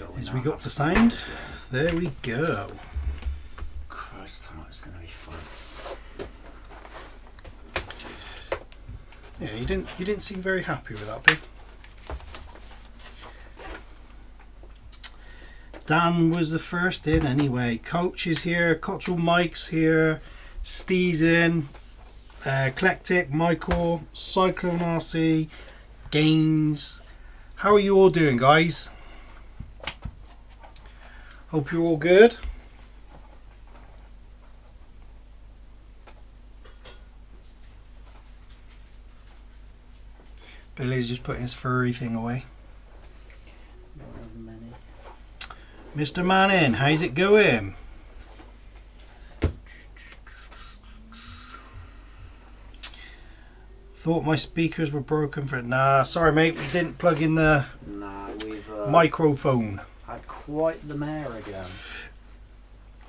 go. As we got the sound, there we go. Christ, tonight's going to be fun. Yeah, you didn't seem very happy with that bit. Dan was the first in anyway. Coach is here, Cottrell Mike's here, Steve's in, Eclectic, Michael, Cyclone RC, Gaines. How are you all doing, guys? Hope you're all good. Billy's just putting his furry thing away. Mr. Manning, how's it going? Thought my speakers were broken for it. Nah, sorry mate, we didn't plug in the We've microphone. had quite the mare again.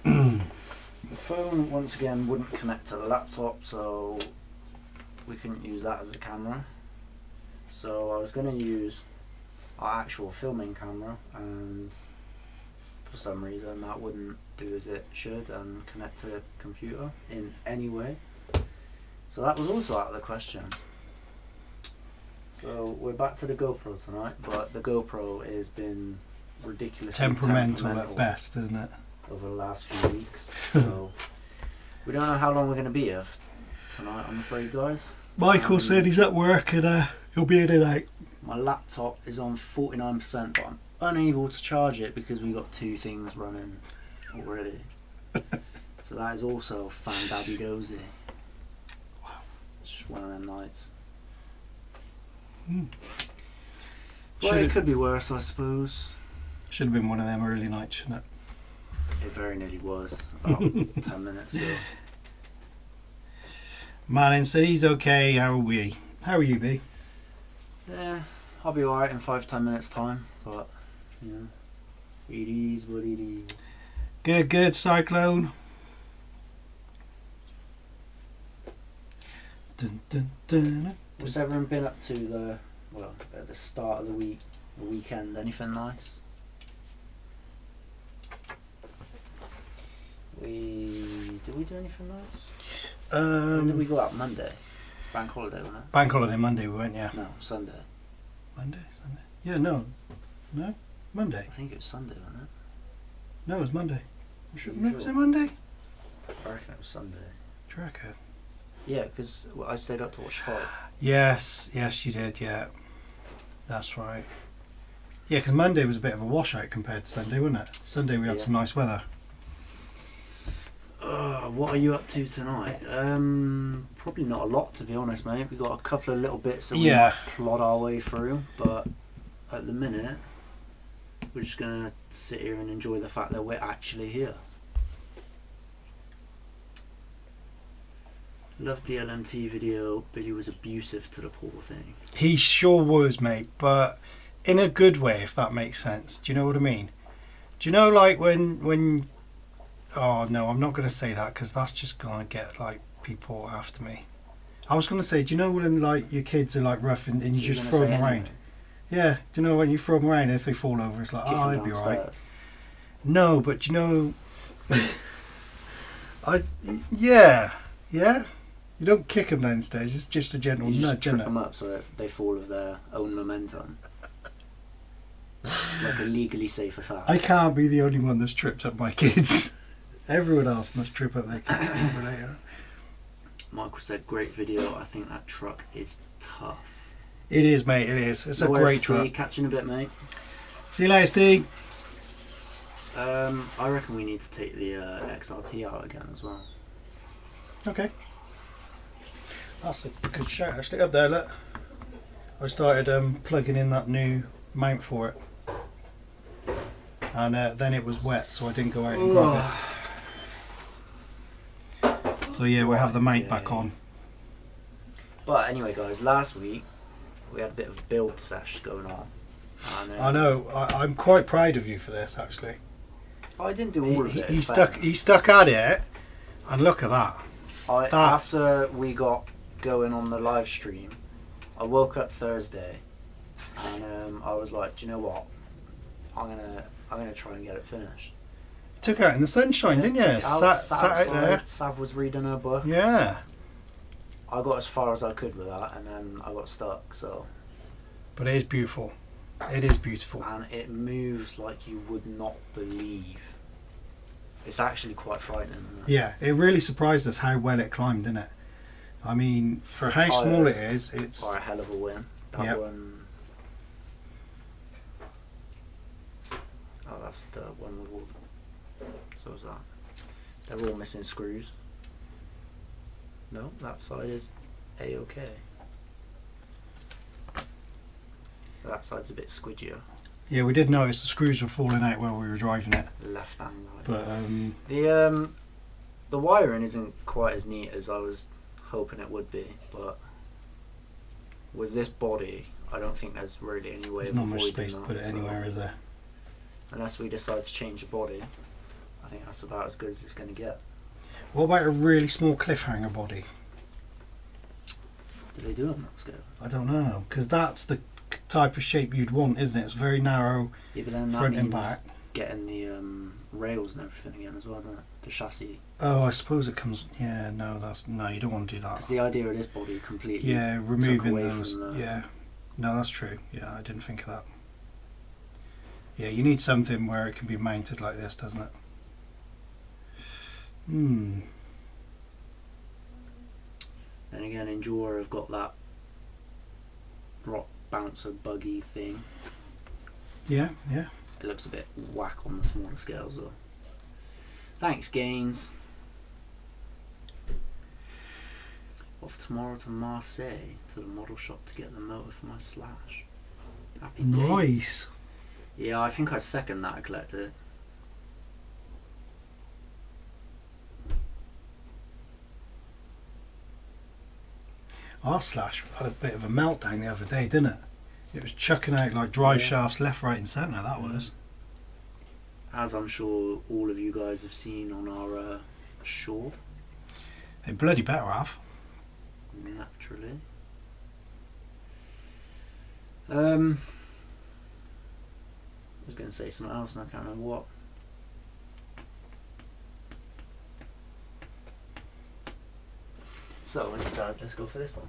The phone, once again, wouldn't connect to the laptop, so we couldn't use that as a camera. So I was going to use our actual filming camera, and for some reason that wouldn't do as it should and connect to the computer in any way. So that was also out of the question. So we're back to the GoPro tonight, but the GoPro has been ridiculously Temperamental at best, isn't it? over the last few weeks. So we don't know how long we're going to be here tonight, I'm afraid, guys. Michael said he's at work and he'll be in and out. My laptop is on 49%, but I'm unable to charge it because we've got two things running already. So that is also fan-dabby-dozy. Wow. It's just one of them nights. Mm. Well, it could be worse, I suppose. Should have been one of them early nights, shouldn't it? It very nearly was, about 10 minutes ago. Manning said he's okay. How are we? How are you, B? Yeah, I'll be alright in 5-10 minutes time, but, you know, it is what it is. Good, Cyclone. Dun, dun, dun, dun. What's everyone been up to at the start of the week, the weekend? Anything nice? Did we do anything nice? When did we go out? Monday? Bank holiday, wasn't it? Bank holiday Monday we went, yeah. No, Sunday. Monday? Yeah, no, Monday. I think it was Sunday, wasn't it? No, it was Monday. Was it Sure. Monday? I reckon it was Sunday. Do you reckon? Yeah, because I stayed up to watch fight. Yes, you did, yeah. That's right. Yeah, because Monday was a bit of a washout compared to Sunday, wasn't it? Sunday we had some nice weather. What are you up to tonight? Probably not a lot, to be honest, mate. We've got a couple of little bits that we might plod our way through, but at the minute, we're just going to sit here and enjoy the fact that we're actually here. Loved the LMT video. Billy was abusive to the poor thing. He sure was, mate, but in a good way, if that makes sense. Do you know what I mean? Do you know, like, when oh, no, I'm not going to say that because that's just going to get, like, people after me. I was going to say, do you know when, like, your kids are, like, rough and you just throw them around? Anyway? Yeah, do you know when you throw them around and if they fall over, it's like, Kick oh, them they'll be alright. downstairs. No, but do you know... Yeah. You don't kick them downstairs, it's just a gentle You just nudge, trip isn't them it? up so that they fall of their own momentum. It's like a legally safe attack. I can't be the only one that's tripped up my kids. Everyone else must trip up their kids sooner or later. Michael said, great video. I think that truck is tough. It is, mate, it is. It's a great truck. Catch you in a bit, mate. See you later, Steve. I reckon we need to take the XRT out again as well. Okay. That's a good shout, actually. Up there, look. I started plugging in that new mount for it. And then it was wet, so I didn't go out and grab it. So yeah, we'll have the mount back on. But anyway, guys, last week we had a bit of build sesh going on. And, I know. I'm quite proud of you for this, actually. I didn't do all of it. He stuck at it, and look at that. After we got going on the live stream, I woke up Thursday, and I was like, do you know what? I'm gonna try and get it finished. You took it out in the sunshine, didn't you? Sat out there. Sav was reading her book. Yeah. I got as far as I could with that, and then I got stuck. So. But it is beautiful. It is beautiful. And it moves like you would not believe. It's actually quite frightening, isn't it? Yeah, it really surprised us how well it climbed, didn't it? I mean, for how small it is, it's... Are a hell of a win. That one... Oh, that's the one with all... So was that. They're all missing screws. No, that side is A-okay. That side's a bit squidgier. Yeah, we did notice the screws were falling out while we were driving it. Left and right. But the wiring isn't quite as neat as I was hoping it would be, but with this body, I don't think there's really any way. There's not much space to put it anywhere, is there? Unless we decide to change the body, I think that's about as good as it's going to get. What about a really small cliffhanger body? Do they do on that scale? I don't know, because that's the type of shape you'd want, isn't it? It's very narrow, yeah, but then front that and means back. Getting the rails and everything again as well, doesn't it? The chassis. Oh, I suppose it comes... Yeah, no, you don't want to do that. Because the idea of this body completely... Yeah, removing away those... from the... Yeah. No, that's true. Yeah, I didn't think of that. Yeah, you need something where it can be mounted like this, doesn't it? Then again, Endure have got that rock bouncer buggy thing. Yeah, yeah. It looks a bit whack on the smaller scales though. Thanks, Gaines. Off tomorrow to Marseille to the model shop to get the motor for my Slash. Happy days. Nice. Yeah, I think I second that. I collected it. Our Slash had a bit of a meltdown the other day, didn't it? It was chucking out like drive shafts left, right and centre, that was. As I'm sure all of you guys have seen on our shore. They bloody better have. Naturally. I was going to say something else and I can't remember what. So instead, let's go for this one.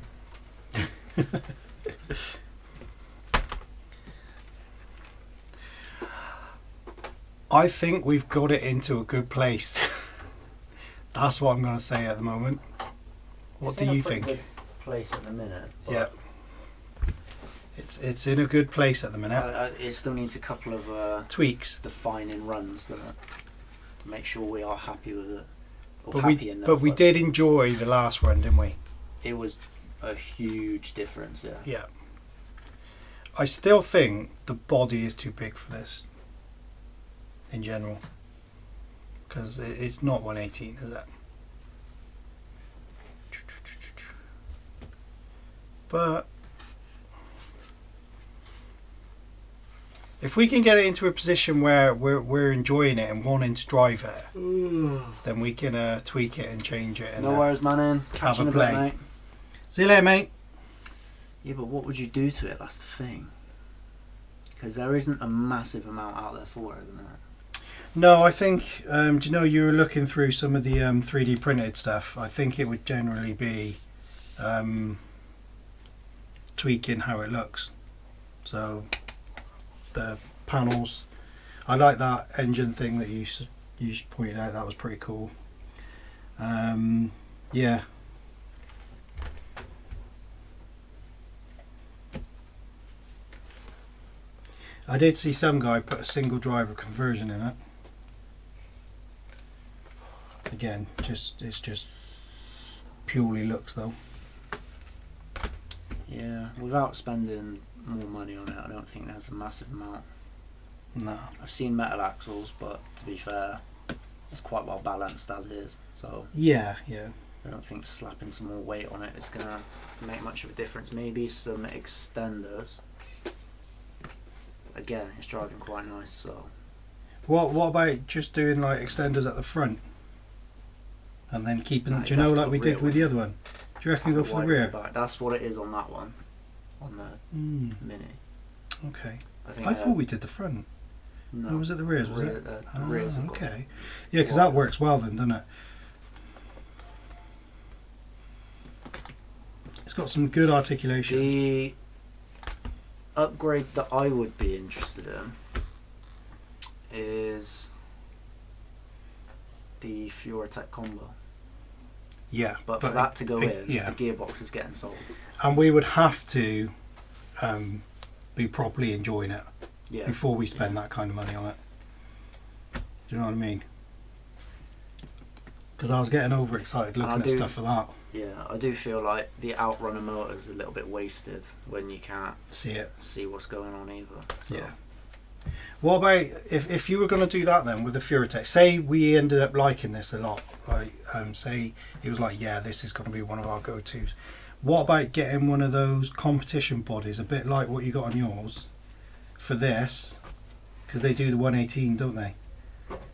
I think we've got it into a good place. That's what I'm going to say at the moment. What do you think? Good place at the minute. Yeah. It's in a good place at the minute. It still needs a couple of tweaks, defining runs to make sure we are happy with it. But we did enjoy the last run, didn't we? It was a huge difference, yeah. Yeah. I still think the body is too big for this. In general, because it's not 118, is it? But if we can get it into a position where we're enjoying it and wanting to drive it, then we can tweak it and change it. And, no worries, man. Catch you in a bit, mate. See you later, mate. Yeah, but what would you do to it? That's the thing. Because there isn't a massive amount out there for it, isn't there? No, I think, do you know, you were looking through some of the 3D printed stuff. I think it would generally be tweaking how it looks. So, the panels. I like that engine thing that you pointed out. That was pretty cool. Yeah. I did see some guy put a single driver conversion in it. Again, it's just purely looks though. Yeah, without spending more money on it, I don't think there's a massive amount. No. I've seen metal axles, but to be fair, it's quite well balanced as is. So yeah. I don't think slapping some more weight on it is gonna make much of a difference. Maybe some extenders. Again, it's driving quite nice. So what about just doing like extenders at the front? And then keeping, do you know, like we did with the other one? Do you reckon go for the rear? That's what it is on that one, on the Mini. Okay. I think I thought we did the front. No. Oh, was it the rears? Was Rear, it? the rears have got Okay. Yeah, because that works well then, doesn't it? It's got some good articulation. The upgrade that I would be interested in is the Furatech combo. Yeah, But for that to go in, yeah, the gearbox is getting sold. and we would have to be properly enjoying it Yeah. before we spend that kind of money on it. Do you know what I mean? Because I was getting overexcited looking at stuff for that. Yeah, I do feel like the Outrunner motor is a little bit wasted when you can't see what's going on either. So. Yeah. What about if you were going to do that then with the Furatech? Say we ended up liking this a lot. Like, say it was like, yeah, this is going to be one of our go-tos. What about getting one of those competition bodies, a bit like what you got on yours, for this? Because they do the 118, don't they?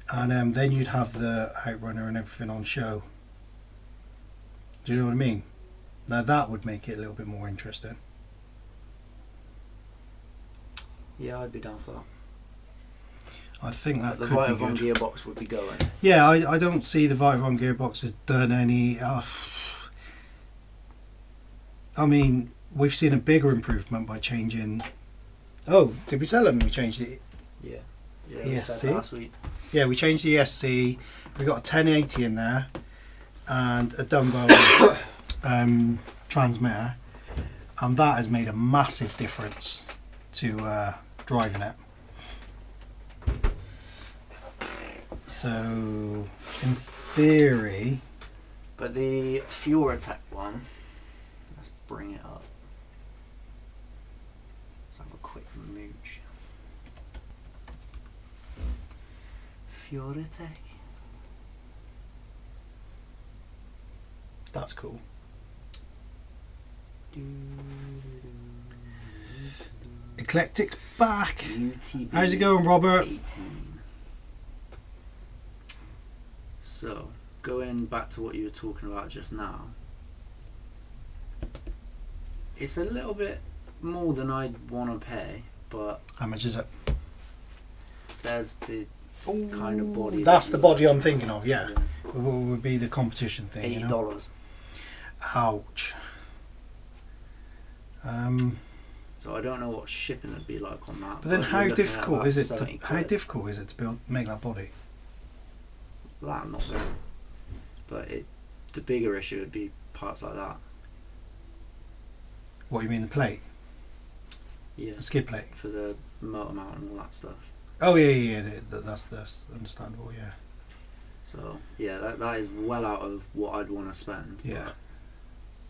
And then you'd have the Outrunner and everything on show. Do you know what I mean? Now that would make it a little bit more interesting. Yeah, I'd be down for that. I think that The could be Vitavon good. gearbox would be going. Yeah, I don't see the Vitavon gearbox has done any. I mean, we've seen a bigger improvement by changing. Oh, did we tell them we changed it? Yeah. Yeah, we said ESC? last week. Yeah, we changed the ESC. We got a 1080 in there and a Dumbo transmitter, and that has made a massive difference to driving it. So, in theory, But the Furatech one, let's bring it up. Let's have a quick mooch. Furatech. that's cool. Eclectic's back. UTB. How's it going, Robert? 18. So, going back to what you were talking about just now, it's a little bit more than I'd want to pay, but How much is it? there's the kind of body. That's that the you body like. I'm thinking of, yeah. What would be the competition thing, $80. you know? Ouch. So I don't know what shipping would be like on that. But then you're how looking at difficult about is it 70 to, how quid. difficult is it to build make that body? That not very. But the bigger issue would be parts like that. What you mean, the plate? Yeah. The skid plate? For the motor mount and all that stuff. Oh yeah, that's understandable, yeah. So yeah, that is well out of what I'd want to spend. Yeah.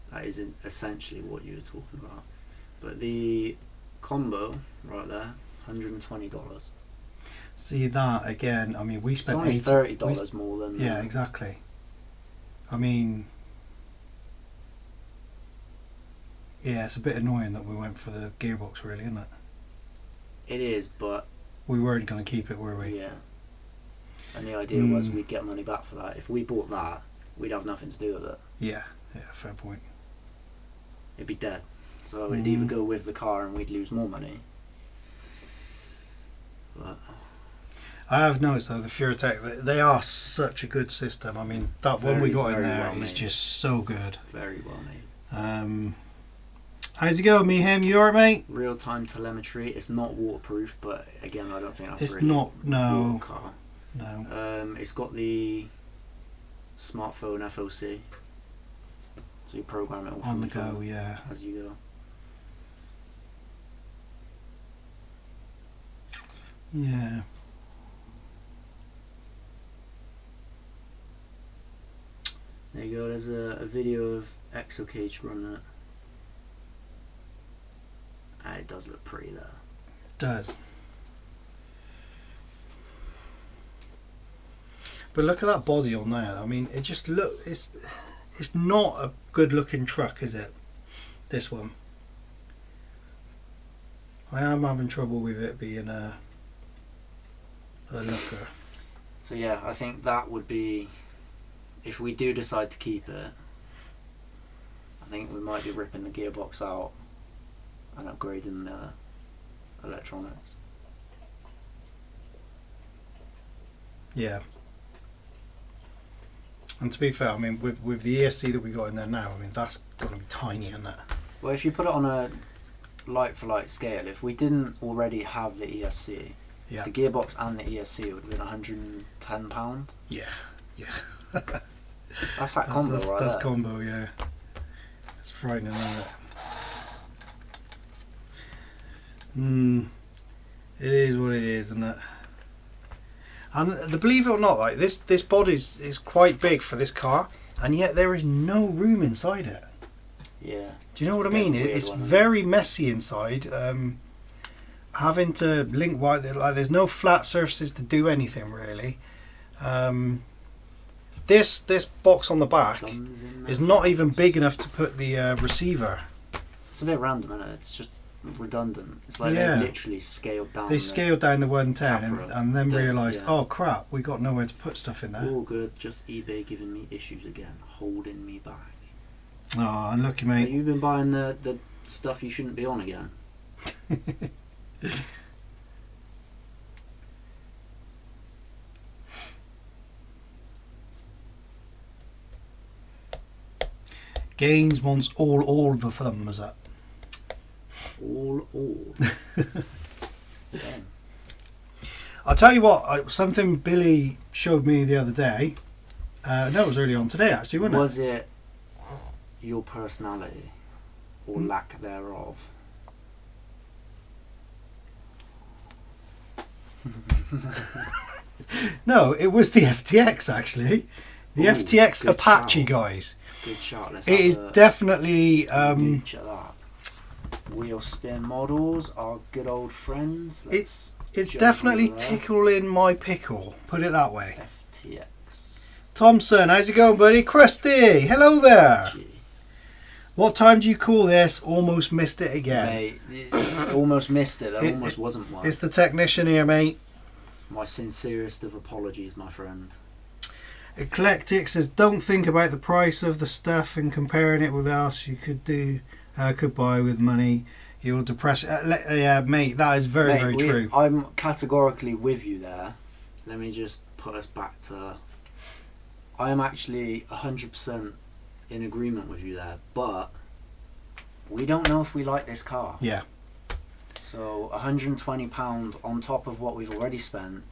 But that is essentially what you were talking about. But the combo right there, $120. See that again, I mean we It's spent only $80 $30 more than. Yeah, exactly. I mean, yeah, it's a bit annoying that we went for the gearbox, really, isn't it? It is, but We weren't going to keep it, were we? yeah. And the idea was we'd get money back for that. If we bought that, we'd have nothing to do with it. Yeah, fair point. It'd be dead. So it'd either go with the car and we'd lose more money. But I have noticed though the Furatech, they are such a good system. I mean, that one we Very, got in very there well is made. just so good. very well made. How's it going, Mehem? You alright, mate? Real-time telemetry. It's not waterproof, but again, I don't think that's It's really not, a no. water car. No. It's got the smartphone FOC, so you program it all On from the the phone go, yeah. as you go. Yeah. There you go. There's a video of Exocage running it. Ah, it does look pretty there. Does. But look at that body on there. I mean, it just it's not a good looking truck, is it? This one. I am having trouble with it being a looker. So yeah, I think that would be, if we do decide to keep it, I think we might be ripping the gearbox out and upgrading the electronics. Yeah. And to be fair, I mean, with the ESC that we got in there now, I mean, that's going to be tiny, isn't it? Well, if you put it on a like-for-like scale, if we didn't already have the ESC, Yeah. the gearbox and the ESC would have been £110. Yeah. Yeah. That's that combo right That's there. combo, yeah. It's frightening, isn't it? It is what it is, isn't it? And believe it or not, like this body is quite big for this car, and yet there is no room inside it. Yeah. Do you know what I Bit mean? weird It's one, isn't it? very messy inside. Having to link wire, like there's no flat surfaces to do anything really. This box on the back Thumbs in there. is not even big enough to put the receiver. It's a bit random, isn't it? It's just redundant. It's like Yeah. they literally scaled down. They scaled down the 110 Capra. and then The- realised, yeah. oh crap, we got nowhere to put stuff in there. All good. Just eBay giving me issues again, holding me back. Oh, unlucky Have mate. you been buying the stuff you shouldn't be on again? Gaines wants all the thumbs up. All. Same. I'll tell you what, something Billy showed me the other day. No, it was early on today actually, wasn't Was it your personality or Mm. lack thereof? it? No, it was the FTX actually. The Ooh, FTX good Apache shout. guys. Good shot. Let's It have is a definitely gooch at that. Wheel spin models, our good old friends. Let's it's jump definitely over there. tickling my pickle. Put it that way. FTX. Thompson, how's it going, buddy? Krusty, hello there. Gee. What time do you call this? Almost missed it again. Mate, almost missed it. There It- almost wasn't one. It's the technician here, mate. My sincerest of apologies, my friend. Eclectic says, don't think about the price of the stuff and comparing it with else you could buy with money. You will depress. Yeah, mate, that is very, Mate, very true. I'm categorically with you there. Let me just put us back to. I am actually 100% in agreement with you there, but we don't know if we like this car. Yeah, So £120 on top of what we've already spent,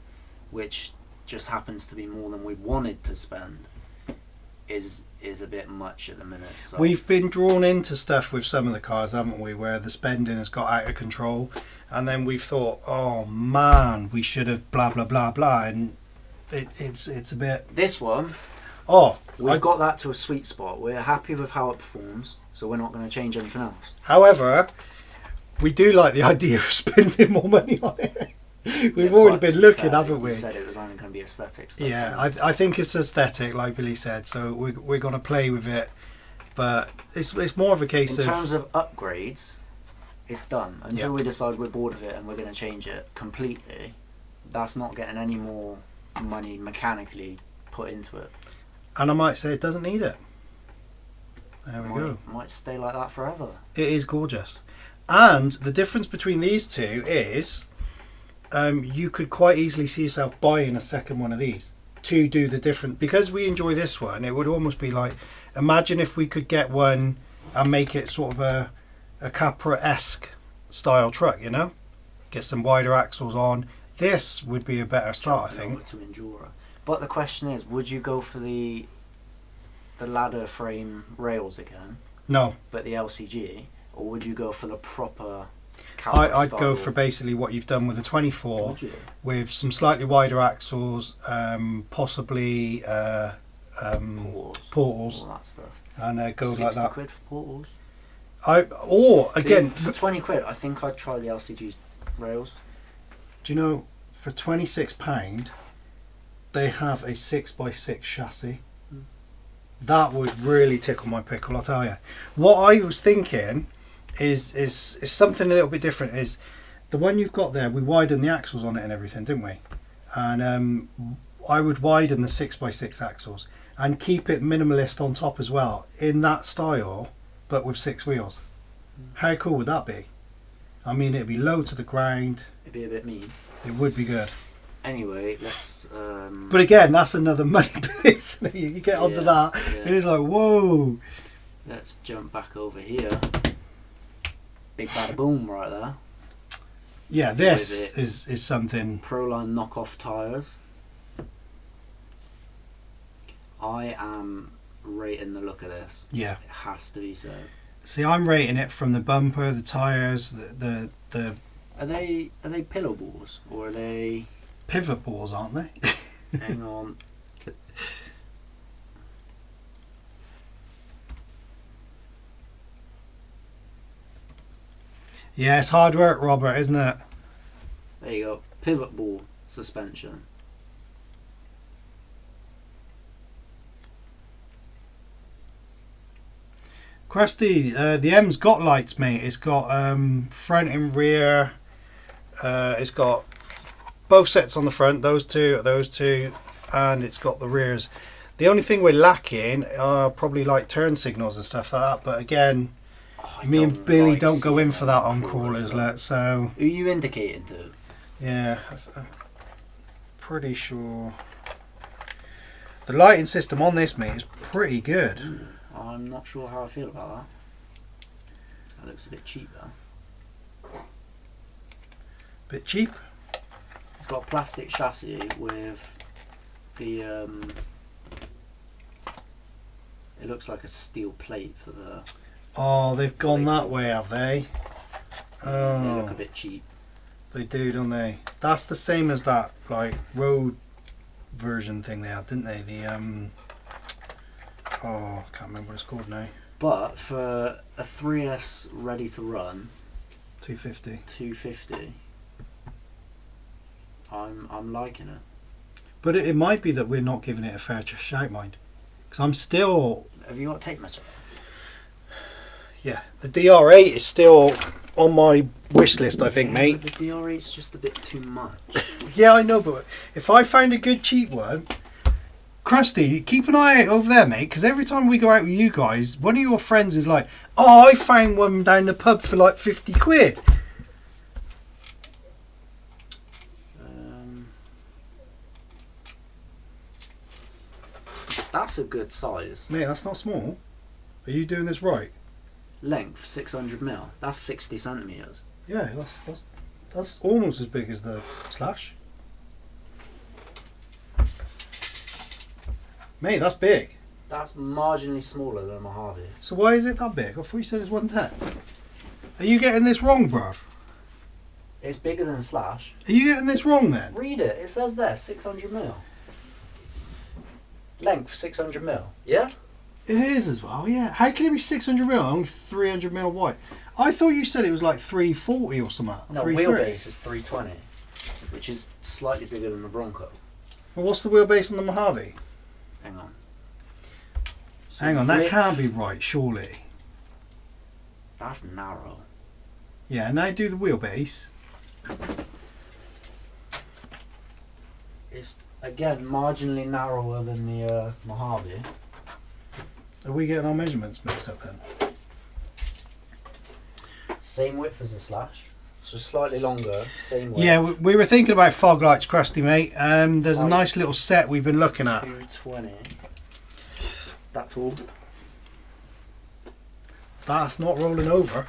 which just happens to be more than we wanted to spend, is a bit much at the minute. So we've been drawn into stuff with some of the cars, haven't we, where the spending has got out of control, and then we've thought, oh man, we should have blah blah blah blah, and it's a bit. this one, Oh, we've got that to a sweet spot. We're happy with how it performs, so we're not going to change anything else. however, we do like the idea of spending more money on it. We've Yeah, already but to been be looking, fair, haven't you we? said it was only going to be aesthetic stuff. Yeah, wasn't it? I think it's aesthetic, like Billy said. So we're going to play with it, but it's more of a case In of terms of upgrades, it's done. Until Yeah. we decide we're bored of it and we're going to change it completely, that's not getting any more money mechanically put into it. and I might say it doesn't need it. There we go. Might stay like that forever. It is gorgeous, and the difference between these two is, you could quite easily see yourself buying a second one of these to do the different. Because we enjoy this one, it would almost be like, imagine if we could get one and make it sort of a Capra-esque style truck, you know, get some wider axles on. This would be a better start, I Jumping think. over to Endura. But the question is, would you go for the ladder frame rails again, No, but the LCG, or would you go for the proper Capra I'd go style? for basically what you've done with the 24, Would you? with some slightly wider axles, possibly portals, All that stuff. and go 60 like that. quid for portals. Or again, See, for 20 quid, I think I'd try the LCG rails. do you know, for £26 they have a 6x6 chassis. Mm. That would really tickle my pickle, I'll tell you. What I was thinking is something a little bit different. Is the one you've got there, we widened the axles on it and everything, didn't we? And I would widen the 6x6 axles and keep it minimalist on top as well, in that style, but with 6 wheels. How cool would that be? I mean, it'd be low to the ground. It'd be a bit mean. It would be good. Anyway, let's. But again, that's another money pit, isn't it? You get onto that, yeah. it is like, whoa. Let's jump back over here. Big bada boom right there. Yeah, this is something. Proline knockoff tyres. I am rating the look of this. Yeah. It has to be said. See, I'm rating it from the bumper, the tyres, the Are they pillow balls or are they? pivot balls, aren't they? Hang on. Yeah, it's hard work, Robert, isn't it? There you go. Pivot ball suspension. Krusty, the M's got lights, mate. It's got front and rear. It's got both sets on the front, those two, and it's got the rears. The only thing we're lacking are probably like turn signals and stuff like that. But again, me and Billy don't go in for that on crawlers, so. Who are you indicating to? Yeah, I'm pretty sure. The lighting system on this, mate, is pretty good. I'm not sure how I feel about that. That looks a bit cheap though. Bit cheap. It's got a plastic chassis with the it looks like a steel plate for the. Oh, they've gone that way, have they? They look a Oh, bit cheap. they do, don't they? That's the same as that like road version thing they had, didn't they? The oh, I can't remember what it's called now. But for a 3S ready to run 250. 250, I'm liking it. But it might be that we're not giving it a fair shout, mind. Because I'm still. Have you got a tape measure? Yeah, the DR8 is still on my wish list, I think, mate. The DR8's just a bit too much. Yeah, I know, but if I find a good cheap one, Krusty, keep an eye out over there, mate, because every time we go out with you guys, one of your friends is like, oh, I found one down the pub for like 50 quid. That's a good size. Mate, that's not small. Are you doing this right? Length 600mm. That's 60 centimeters. Yeah, that's almost as big as the Slash. Mate, that's big. That's marginally smaller than a Mojave. So why is it that big? I thought you said it's 110. Are you getting this wrong, bruv? It's bigger than a Slash. Are you getting this wrong then? Read it. It says there 600mm. Length 600mm. Yeah. It is as well, yeah. How can it be 600mm on 300mm wide? I thought you said it was like 340 or something. No, 330. wheelbase is 320, which is slightly bigger than the Bronco. Well, what's the wheelbase on the Mojave? Hang on. So Hang on, that width- can't be right, surely. That's narrow. Yeah, now do the wheelbase. It's again marginally narrower than the Mojave. Are we getting our measurements mixed up then? Same width as a Slash, so slightly longer. Same width. Yeah, we were thinking about fog lights, Krusty, mate. There's a Right. nice little set we've been looking at. 220. That tall. That's not rolling over.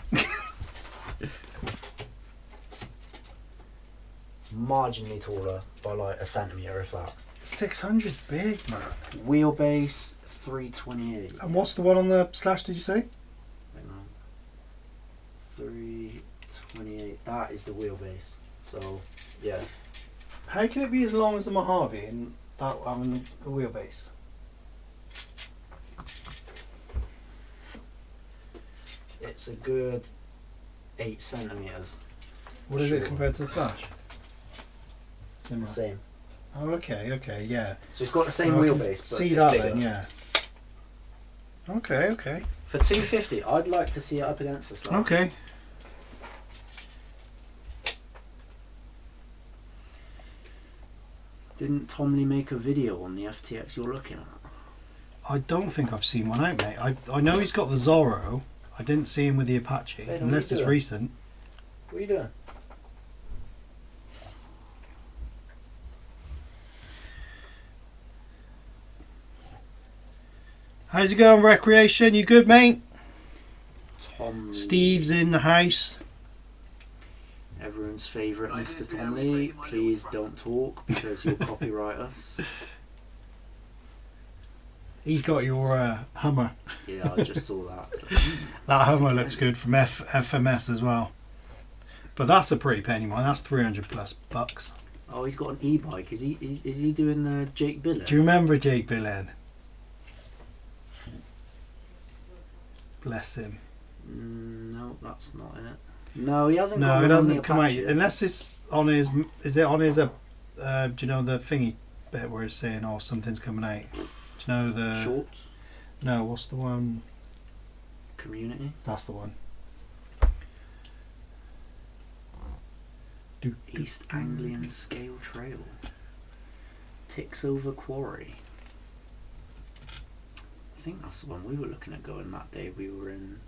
Marginally taller by like a centimetre if that. 600's big, man. Wheelbase 328. And what's the one on the Slash, did you say? Hang on. 328. That is the wheelbase. So, yeah. How can it be as long as the Mojave and that having a wheelbase? It's a good 8 centimetres. What is it Sure. compared to the Slash? Similar. Same. Oh, okay, yeah. So it's got the same I can wheelbase, but see it's that bigger. then, yeah. Okay. For 250, I'd like to see it up against the Slash. Okay. Didn't Tom Lee make a video on the FTX you're looking at? I don't think I've seen one out, mate. I know he's got the Zorro. I didn't see him with the Apache, Hey, what unless are you it's doing? recent. What are you doing? How's it going, Recreation? You good, mate? Tom. Steve's in the house. Everyone's favourite Mr. Tom Lee. Please don't talk because you'll copyright us. He's got your Hummer. Yeah, I just saw that. So. That Hummer looks good from FMS as well. But that's a pretty penny one. That's 300 plus bucks. Oh, he's got an e-bike. Is he doing the Jake Billen? Do you remember Jake Billen? Bless him. No, that's not it. No, he hasn't. No, got it one on doesn't the come out Apache. unless it's on his. Is it on his? Do you know the thingy bit where it's saying, "Oh, something's coming out"? Do you know the Shorts. No, what's the one? Community. That's the one. East Anglian Scale Trail. Tixover Quarry. I think that's the one we were looking at going that day. We were in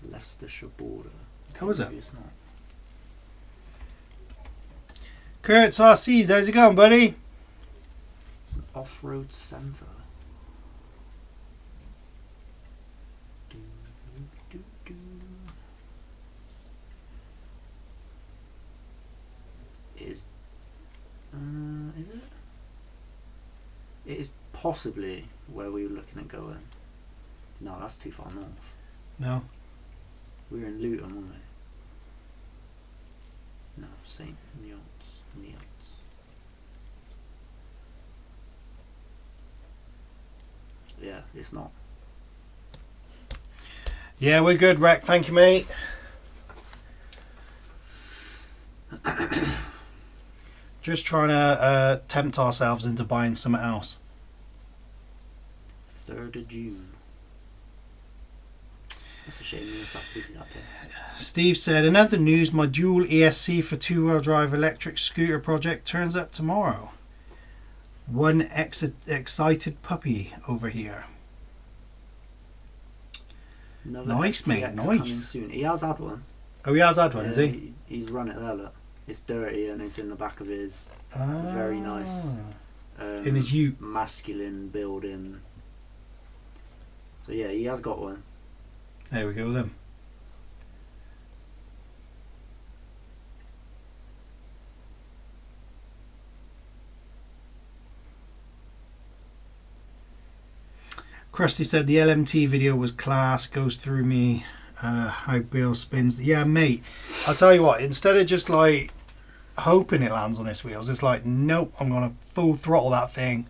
Leicestershire border. How was it? Maybe it's not. Kurt Sarcees, how's it going, buddy? It's an off-road centre. Is it? It is possibly where we were looking at going. No, that's too far north. No. We were in Luton, weren't we? No, St. Neots. Yeah, it's not. Yeah, we're good, Rec. Thank you, mate. Just trying to tempt ourselves into buying something else. 3rd of June. That's a shame you're so busy up here. Steve said, another news, my dual ESC for two-wheel drive electric scooter project turns up tomorrow. One excited puppy over here. Another Nice, FTX mate, coming nice. soon. He has had one. Oh, he has had one, has he? He's run it there, look. It's dirty and it's in the back of his very nice in his ute. masculine building. So yeah, he has got one. There we go then. Krusty said the LMT video was class, goes through me how Bill spins. Yeah, mate, I'll tell you what, instead of just like hoping it lands on its wheels, it's like, nope, I'm going to full throttle that thing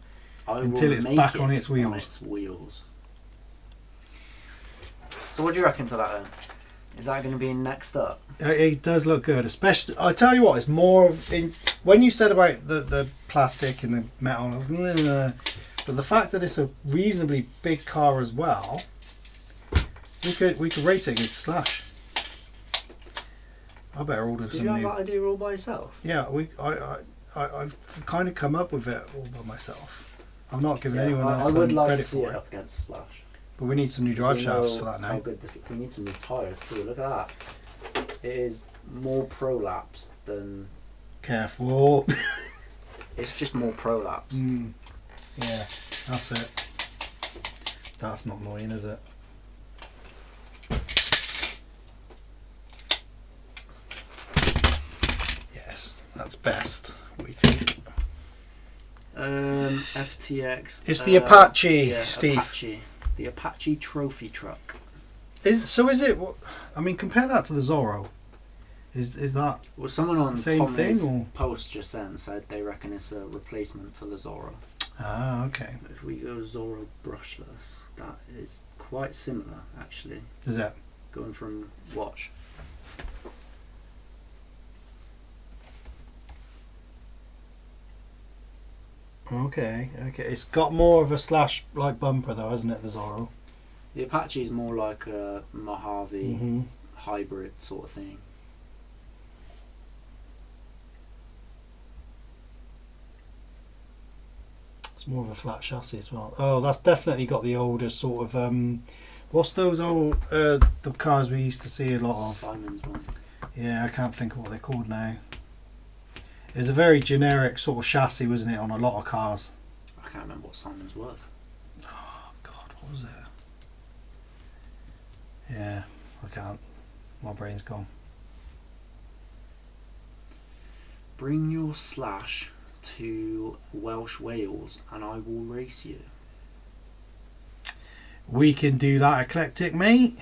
until it's back on its wheels. So what do you reckon to that then? Is that going to be next up? It does look good, especially, I tell you what, it's more in, when you said about the plastic and the metal, but the fact that it's a reasonably big car as well, we could race it against Slash. I better order Did some you have new. that idea all by yourself? Yeah, I've kind of come up with it all by myself. I'm not giving anyone else I would some like to credit see for it it. up against Slash. But we need some new drive shafts for that How now. good we need some new tyres too. Look at that. It is more prolapse than. Careful. It's just more prolapse. Yeah, that's it. That's not annoying, is it? Yes, that's best, we think. FTX. It's the Apache, yeah, Steve. Apache. The Apache trophy truck. Is it? I mean, compare that to the Zorro. Is that Well, someone on the same Tommy's thing, or? post just then said they reckon it's a replacement for the Zorro. Ah, okay. But if we go Zorro brushless, that is quite similar actually. Is that? Going from watch. Okay. It's got more of a Slash like bumper though, hasn't it? The Zorro. The Apache is more like a Mojave Mm-hmm. hybrid sort of thing. It's more of a flat chassis as well. Oh, that's definitely got the older sort of what's those old the cars we used to see a lot of? Simon's one. Yeah, I can't think of what they're called now. It's a very generic sort of chassis, wasn't it, on a lot of cars? I can't remember what Simon's was. What was it? Yeah, I can't. My brain's gone. Bring your Slash to Welsh Wales and I will race you. We can do that, Eclectic, mate.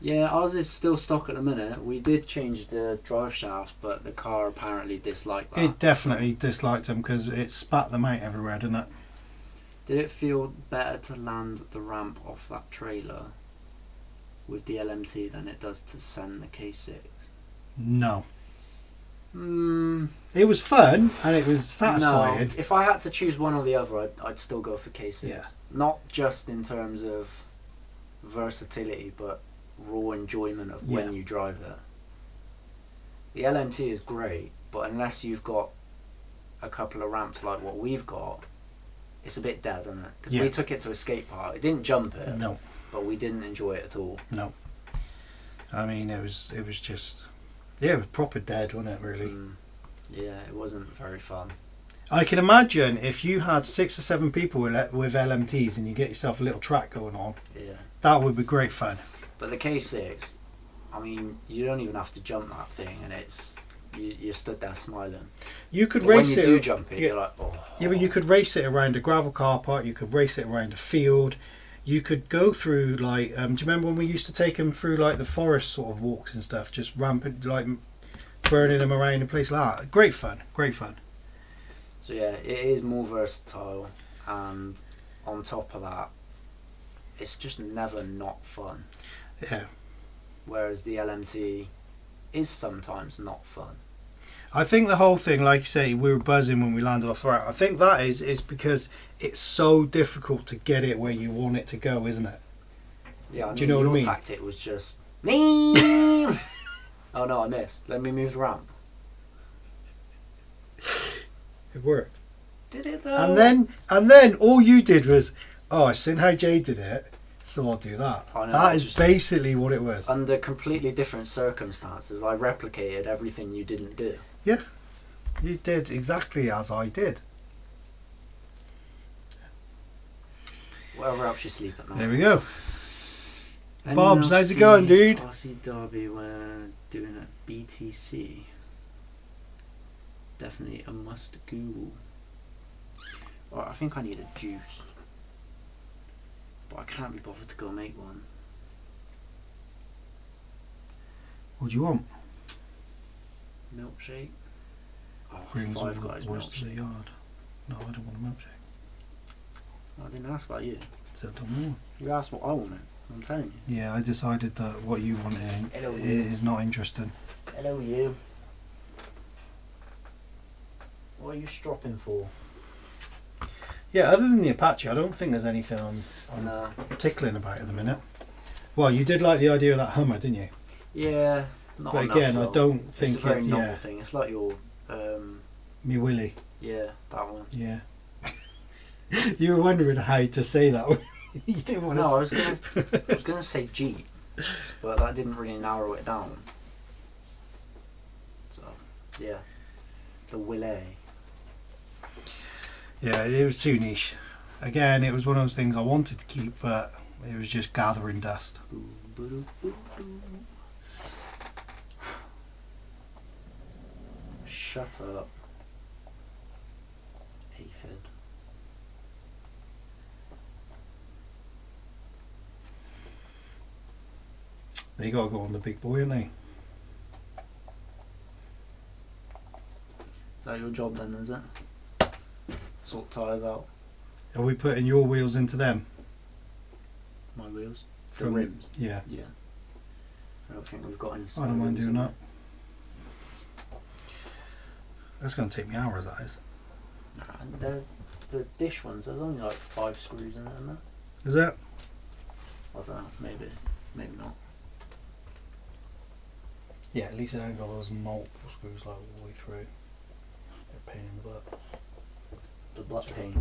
Yeah, ours is still stock at the minute. We did change the drive shafts, but the car apparently disliked that. It definitely disliked them because it spat them out everywhere, didn't it? Did it feel better to land the ramp off that trailer with the LMT than it does to send the K6? No. Mm, It was fun and it was satisfying. no. If I had to choose one or the other, I'd still go for K6. Yeah. Not just in terms of versatility, but raw enjoyment of when Yeah. you drive it. The LMT is great, but unless you've got a couple of ramps like what we've got, it's a bit dead, isn't it? Because Yeah. we took it to a skate park. It didn't jump it, No, but we didn't enjoy it at all. no. I mean, it was just, yeah, it was proper dead, wasn't it, really? Yeah, it wasn't very fun. I can imagine if you had 6 or 7 people with LMTs and you get yourself a little track going on, Yeah. that would be great fun. But the K6, I mean, you don't even have to jump that thing, and you're stood there smiling. You could But when race you it. do jump it, yeah. you're like, oh. Yeah, but you could race it around a gravel car park. You could race it around a field. You could go through like. Do you remember when we used to take them through like the forest sort of walks and stuff? Just rampant, like burning them around a place like that. Great fun. Great fun. So yeah, it is more versatile, and on top of that, it's just never not fun. Yeah. Whereas the LMT is sometimes not fun. I think the whole thing, like you say, we were buzzing when we landed off the route. I think that is because it's so difficult to get it where you want it to go, isn't it? Yeah, I mean, Do you know what I your mean? tactic was just. Oh no, I missed. Let me move the ramp. It worked. Did it though? And then all you did was, oh, I seen how Jay did it, so I'll do that. I know, That is just- basically what it was. Under completely different circumstances, I replicated everything you didn't do. You did exactly as I did. Whatever helps you sleep at night. There we go. NLC Bobs, how's it going, dude? RC Derby, we're doing a BTC. Definitely a must Google. Right, I think I need a juice. But I can't be bothered to go make one. What do you want? Milkshake? Oh, Brings all Five the Guys boys to the milkshake. yard. No, I don't want a milkshake. I didn't ask about you. So I don't know. You asked what I wanted. I'm telling you. Yeah, I decided that what you want Hello. is not interesting. Hello, you. What are you stropping for? Yeah, other than the Apache, I don't think there's anything I'm No. tickling about at the minute. Well, you did like the idea of that Hummer, didn't you? Yeah. Not But enough, again, I though. don't It's think a very it. novel Yeah, thing. It's like your, me Willie. yeah, that one. Yeah. You were wondering how to say that. You didn't want No, I to. was gonna say Jeep, but that didn't really narrow it down. So, yeah, the Willet. Yeah, it was too niche. Again, it was one of those things I wanted to keep, but it was just gathering dust. Shut up, aphid. They got to go on the big boy, ain't they? Is that your job then, is it? Sort tyres out Are we putting your wheels into them? my wheels. The From- rims. Yeah. Yeah. I don't think we've got any. I small don't mind rims doing in that. That's going to take me hours, that is. there. Nah, the dish ones. There's only like 5 screws in it, isn't there? Is it? I don't know. Maybe not. Yeah, at least it ain't got those multiple screws like all the way through. A pain in the butt. The black paint.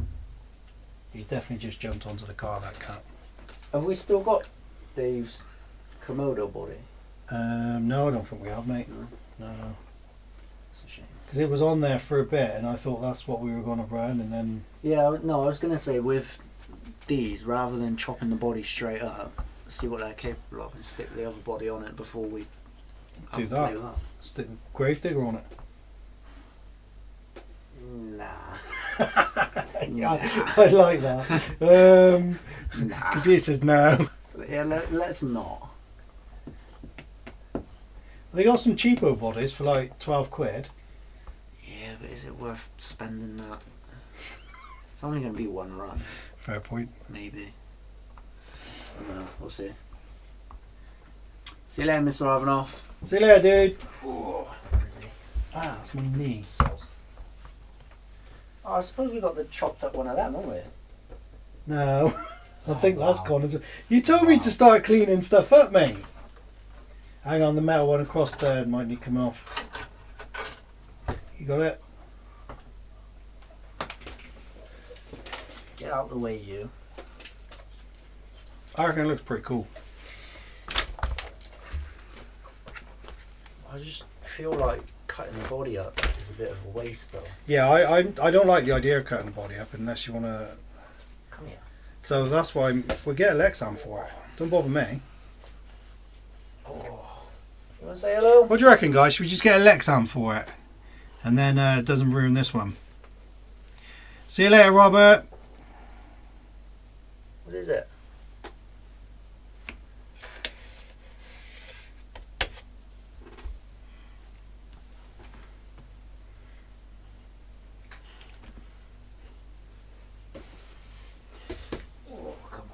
He definitely just jumped onto the car, that cat. Have we still got Dave's Komodo body? No, I don't think we have, mate. No. No. It's a shame. Because it was on there for a bit and I thought that's what we were going to run and then... Yeah, no, I was gonna say with these, rather than chopping the body straight up, see what they're capable of and stick the other body on it before we Do have to play that. with Stick Gravedigger on it. Nah. I like that. Nah. Computer says no. Yeah, let's not. They got some cheapo bodies for like 12 quid. Yeah, but is it worth spending that? It's only going to be one run, Fair point. maybe. I don't know, we'll see. See you later, Mr. Ivanoff. See you later, dude. Oh, Ah, that's my knee. I suppose we got the chopped up one of them, haven't we? No, I think that's wow. gone as well. You told me to start cleaning stuff up, mate. Hang on, the metal one across there might need to come off. You got it? Get out the way, you. I reckon it looks pretty cool. I just feel like cutting the body up is a bit of a waste, though. Yeah, I don't like the idea of cutting the body up unless you want to. Come here. So that's why we get a Lexan for it. Don't bother me. Oh. You want to say hello? What do you reckon, guys? Should we just get a Lexan for it? And then it doesn't ruin this one. See you later, Robert. What is it? Oh, come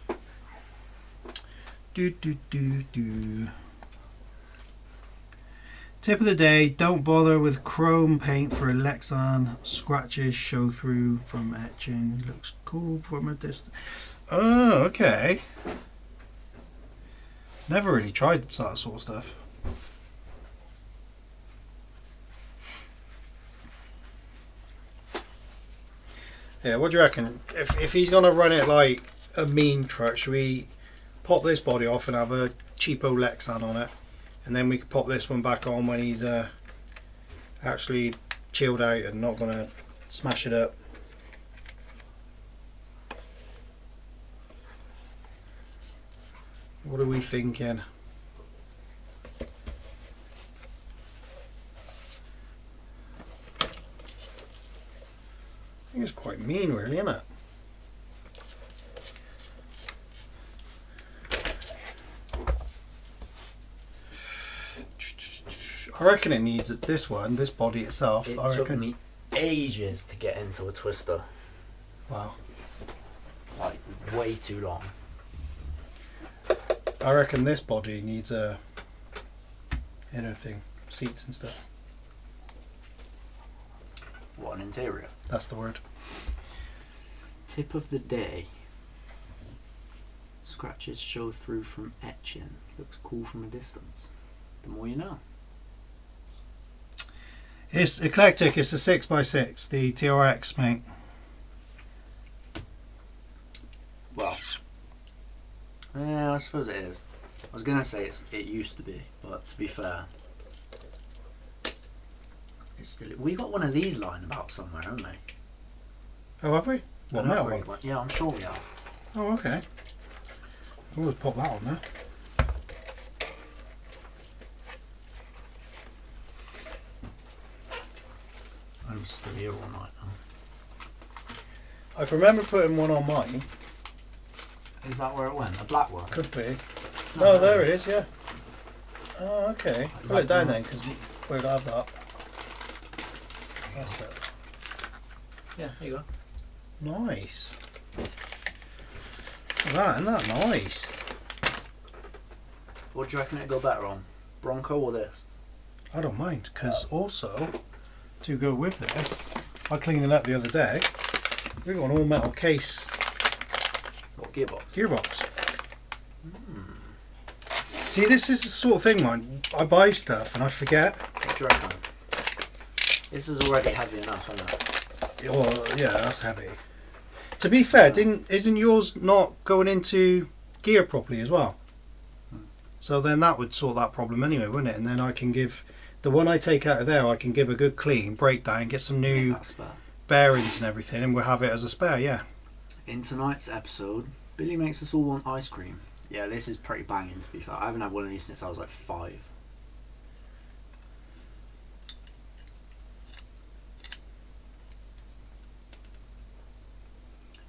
on. Do do do do. Tip of the day: don't bother with chrome paint for a Lexan. Scratches show through from etching. Looks cool from a distance. Oh, okay. Never really tried that sort of stuff. Yeah, what do you reckon? If he's gonna run it like a mean truck, should we pop this body off and have a cheapo Lexan on it, and then we can pop this one back on when he's actually chilled out and not gonna smash it up? What are we thinking? I think it's quite mean, really, isn't it? I reckon it needs this one, this body itself. It I took reckon. me ages to get into a twister. Wow. Like, way too long. I reckon this body needs a inner thing, seats and stuff. What an interior. That's the word. Tip of the day. Scratches show through from etching. Looks cool from a distance. The more you know. It's eclectic. It's a 6x6, the TRX, mate. Well, yeah, I suppose it is. I was gonna say it used to be, but to be fair, it's still. We got one of these lying about somewhere, haven't we? Oh, have we? What, An metal upgrade one? Yeah, I'm sure we have. Oh, okay. I'll always pop that on there. I'm still here all night now. I can remember putting one on mine. Is that where it went? A black one? Could be. No, there it is, yeah. Oh, okay. Is Pull it that down the- then, because we'll have that. That's it. Yeah, there you go. Nice. That, isn't that nice? What do you reckon it'd go better on? Bronco or this? I don't mind, because also, to go with this, I cleaned it up the other day. We've got an all metal case What gearbox? gearbox. See, this is the sort of thing, man. I buy stuff and I forget. What do you reckon? This is already heavy enough, isn't it? Oh, yeah, that's heavy. To be fair, isn't yours not going into gear properly as well? So then that would sort that problem anyway, wouldn't it? And then I can give the one I take out of there, I can give a good clean breakdown, get some new That's spare. bearings and everything, and we'll have it as a spare. Yeah. In tonight's episode, Billy makes us all want ice cream. Yeah, this is pretty banging to be fair. I haven't had one of these since I was like 5.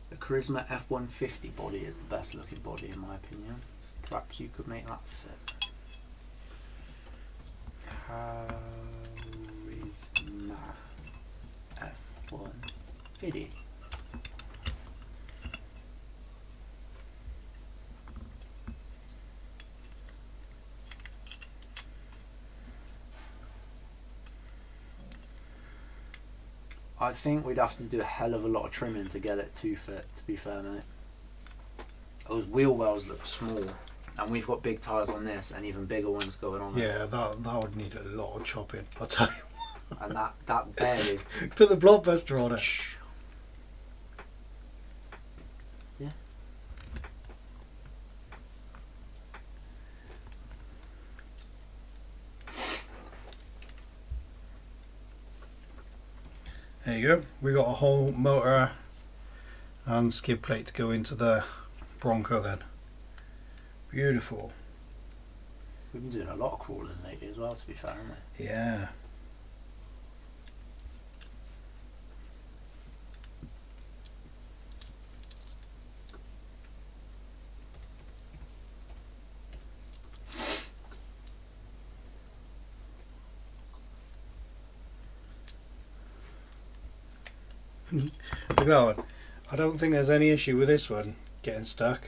The Charisma F-150 body is the best looking body in my opinion. Perhaps you could make that fit. Charisma F-150. I think we'd have to do a hell of a lot of trimming to get it to fit, to be fair, mate. Those wheel wells look small, and we've got big tyres on this, and even bigger ones going on. Yeah, that would need a lot of chopping, I'll tell you. And that bed is... Put the blockbuster on it. Yeah. There you go. We got a whole motor and skid plate to go into the Bronco then. Beautiful. We've been doing a lot of crawling lately as well, to be fair, haven't we? Yeah. Look at that one. I don't think there's any issue with this one getting stuck.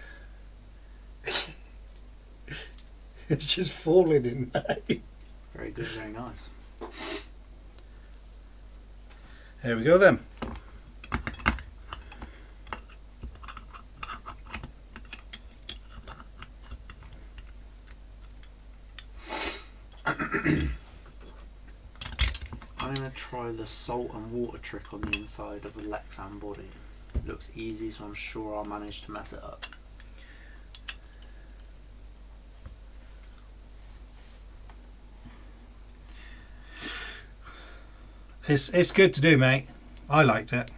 It's just falling in there. Very good, very nice. There we go then. I'm going to try the salt and water trick on the inside of the Lexan body. It looks easy, so I'm sure I'll manage to mess it up. It's good to do, mate. I liked it.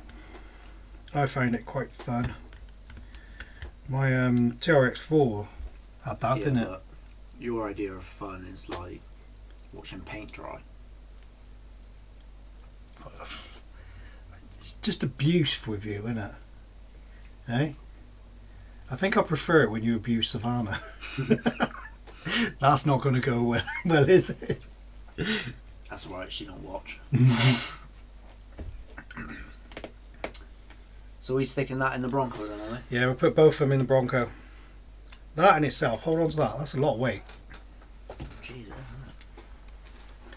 I found it quite fun. My TRX4 had that, didn't it? But your idea of fun is like watching paint dry. It's just abuse with you, isn't it? Eh? I think I prefer it when you abuse Savannah. That's not going to go well, is it? That's alright, she don't watch. So we sticking that in the Bronco then, are we? Yeah, we'll put both of them in the Bronco. That in itself, hold on to that, that's a lot of weight. Jesus, isn't it?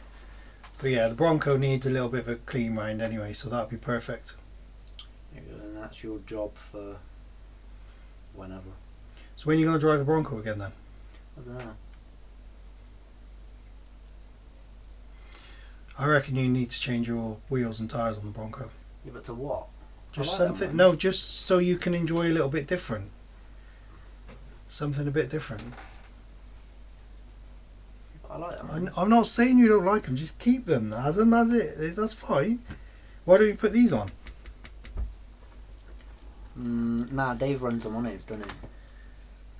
But yeah, the Bronco needs a little bit of a clean round anyway, so that'd be perfect. There you go, and that's your job for whenever. So when are you going to drive the Bronco again then? I don't know. I reckon you need to change your wheels and tyres on the Bronco. Yeah, but to what? Just I like them something, ones. no, just so you can enjoy a little bit different. Something a bit different. I like them. I'm not saying you don't like them, just keep them as it. That's fine. Why don't you put these on? Nah, Dave runs them on his, doesn't he?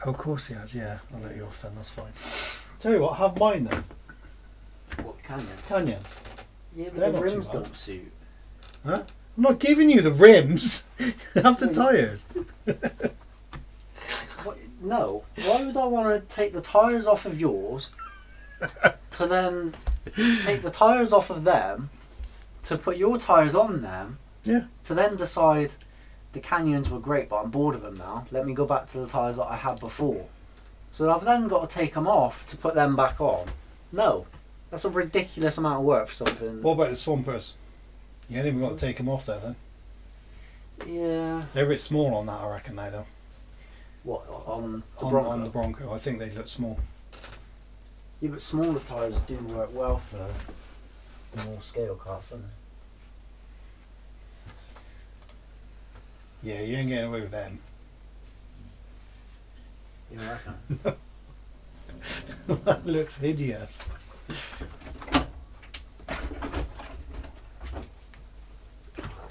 Oh, of course he has, yeah. I'll let you off then, that's fine. Tell you what, have mine then. What, Canyon? Canyons. Yeah, but They're the not too rims bad. don't suit. Huh? I'm not giving you the rims. Have the tyres. What? No. Why would I want to take the tyres off of yours to then take the tyres off of them to put your tyres on them Yeah. to then decide the Canyons were great but I'm bored of them now. Let me go back to the tyres that I had before. So I've then got to take them off to put them back on. No. That's a ridiculous amount of work for something. What about the Swampers? You ain't even got to take them off there then. Yeah. They're a bit small on that, I reckon, now though. What, on the On, Bronco? on the Bronco, I think they look small. Yeah, but smaller tyres do work well for more scale cars, don't they? Yeah, you ain't getting away with them. You reckon? That looks hideous.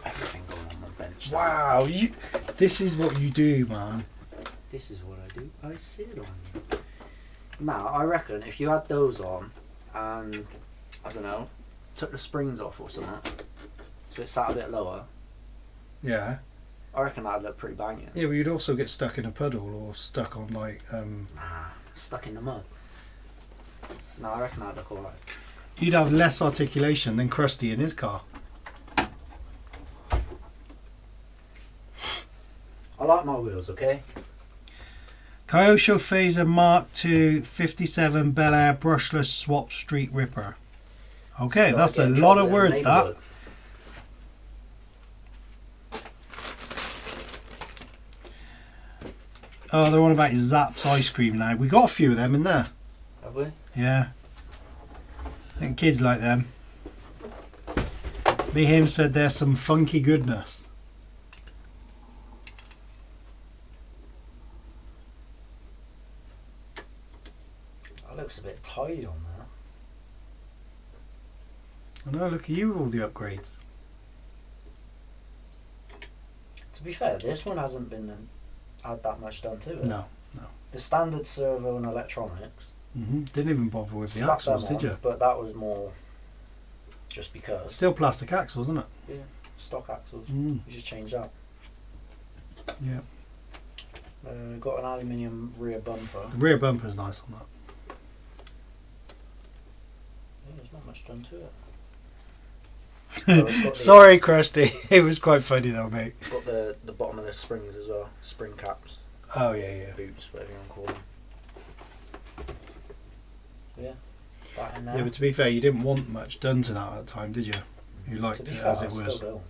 Everything going on the bench. now. Wow, This is what you do, man. This is what I do. I sit on you. Now, I reckon if you had those on and, I don't know, took the springs off or something, so it sat a bit lower, Yeah. I reckon that'd look pretty banging. Yeah, but you'd also get stuck in a puddle or stuck on like. Nah, stuck in the mud. No, I reckon that'd look alright. You'd have less articulation than Krusty in his car. I like my wheels, okay? Kyosho Phaser Mark II 57 Bel Air brushless swap street ripper. Okay, Still that's a getting lot trouble of in the words. That. neighbourhood. Oh, they're on about Zapp's ice cream now. We got a few of them in there. Have we? Yeah. I think kids like them. Me him said there's some funky goodness. That looks a bit tidy on there. I know, look at you with all the upgrades. To be fair, this one hasn't been had that much done to it. No. The standard servo and electronics. Didn't even bother with the slapped axles, them did on, you? But that was more just because. Still plastic axles, isn't it? Yeah, stock axles. Mm. We just changed that. Yeah. Got an aluminium rear bumper. The rear bumper's nice on that. Yeah, there's not much done to it. Oh, it's got the- Sorry, Krusty. It was quite funny though, mate. Got the bottom of the springs as well. Spring caps, Oh yeah. boots, whatever you want to call them. Yeah, that in there. Yeah, but to be fair, you didn't want much done to that at the time, did you? You liked To be it fair, as I it still was. don't.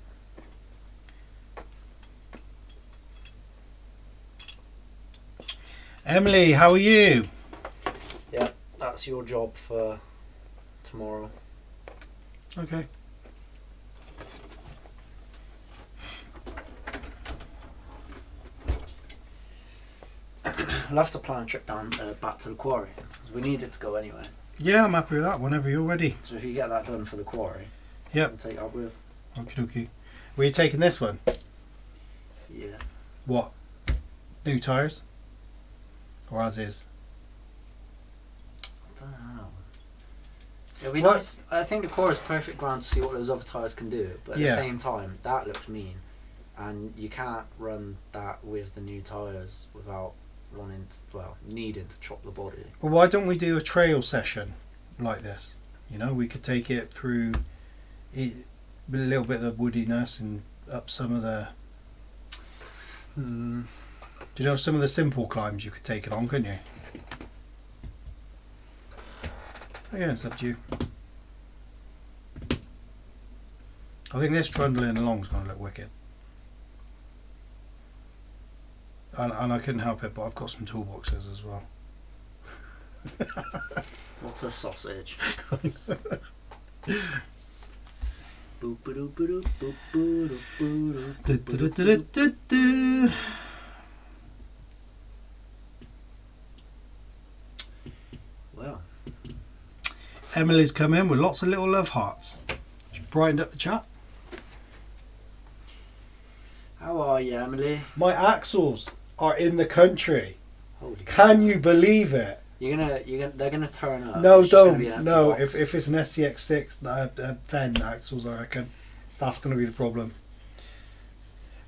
Emily, how are you? Yeah, that's your job for tomorrow. Okay. I'll have to plan a trip down back to the quarry, 'cause we need it to go anyway. Yeah, I'm happy with that. Whenever you're ready. So if you get that done for the quarry, Yep. we'll take that with. Okie dokie. Were you taking this one? Yeah. What? New tyres? Or as is? I don't know. It'll be What? nice. I think the quarry is perfect ground to see what those other tyres can do, but at Yeah. the same time, that looks mean, and you can't run that with the new tyres without needing to chop the body. Well, why don't we do a trail session like this? You know, we could take it through it, with a little bit of the woodiness and up some of the. Do you know some of the simple climbs you could take it on, couldn't you? Again, it's up to you. I think this trundling along is going to look wicked. And I couldn't help it, but I've got some toolboxes as well. What a sausage. Boop-a-doop-a-doop, boop-a-doop-a-doop, boop-a-doop-a-doop. Du-du-du-du-du-du. Well, Emily's come in with lots of little love hearts. She's brightened up the chat. how are you, Emily? My axles are in the country. Holy cow. Can you believe it? They're gonna turn up. No, It's just gonna be an don't. empty No, box. if it's an SCX6 10 axles, I reckon that's going to be the problem.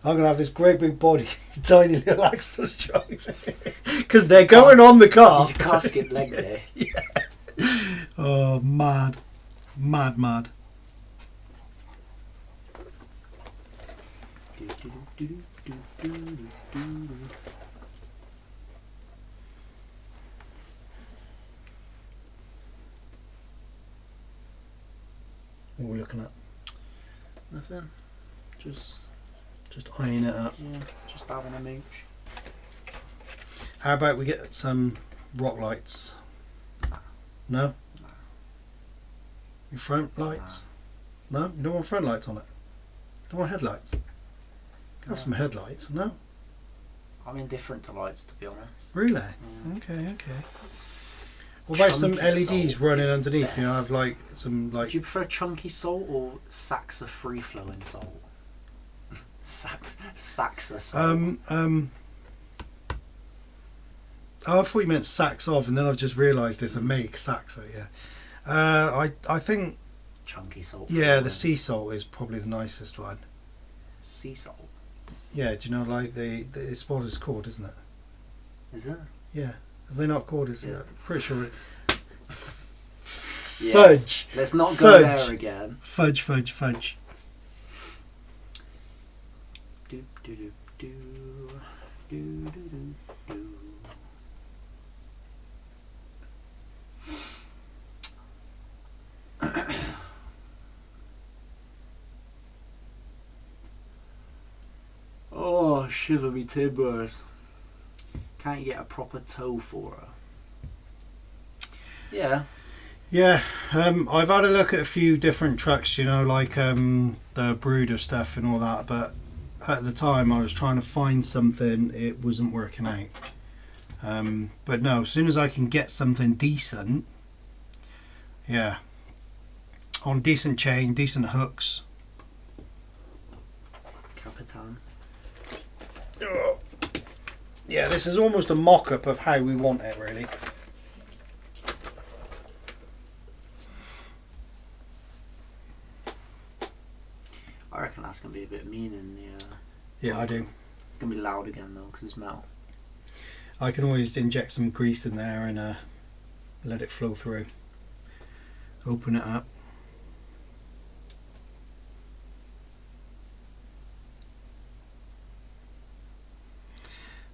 I'm going to have this great big body, tiny little axles driving because they're going on the car. You can't skip leg day. Oh, mad, mad, mad. What are we looking at? Nothing. Just eyeing it up. yeah, just having a mooch. How about we get some rock lights? No? Your front lights? No? You don't want front lights on it? You don't want headlights? Have No. some headlights? No? I'm indifferent to lights, to be honest. Really? Yeah. Okay. What about some Chunky LEDs salt running is underneath? You know, have best. like some like. Do you prefer chunky salt or sacks of free flowing salt? Saxa. Oh, I thought you meant sacks of, and then I've just realised it's a make Saxa. Yeah. I think Chunky salt. yeah, the sea salt is probably the nicest one. Sea salt. Yeah, do you know like it's what it's called, isn't it? Is it? Yeah. Have they not called it? Yeah. Pretty sure. Yes. Fudge. Let's not go Fudge. there again. Fudge. Do do do do do do do do. Oh, shiver me timbers. Can't you get a proper toe for her? Yeah. Yeah, I've had a look at a few different trucks, you know, like the Brooder stuff and all that, but at the time I was trying to find something, it wasn't working out. But no, as soon as I can get something decent, yeah, on decent chain, decent hooks. Capitan. Yeah, this is almost a mock-up of how we want it, really. I reckon that's going to be a bit mean in the... Yeah, I do. It's going to be loud again though, because it's metal. I can always inject some grease in there and let it flow through. Open it up.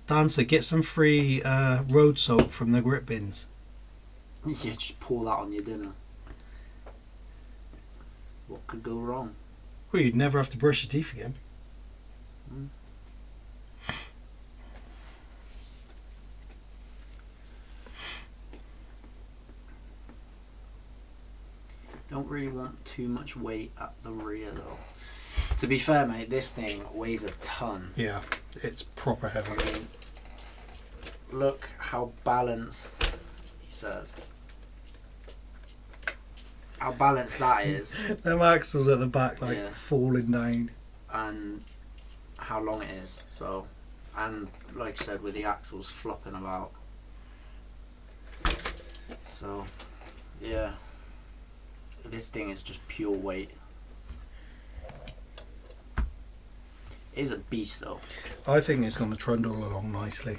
Dancer, get some free road soap from the grip bins. Yeah, just pour that on your dinner. What could go wrong? Well, you'd never have to brush your teeth again. Don't really want too much weight at the rear though. To be fair, mate, this thing weighs a ton. Yeah, it's proper heavy. I mean, look how balanced, he says. How balanced that is. Them axles at the back, like Yeah. falling down. And how long it is. So, and like I said, with the axles flopping about. So, yeah. This thing is just pure weight. It is a beast though. I think it's going to trundle along nicely.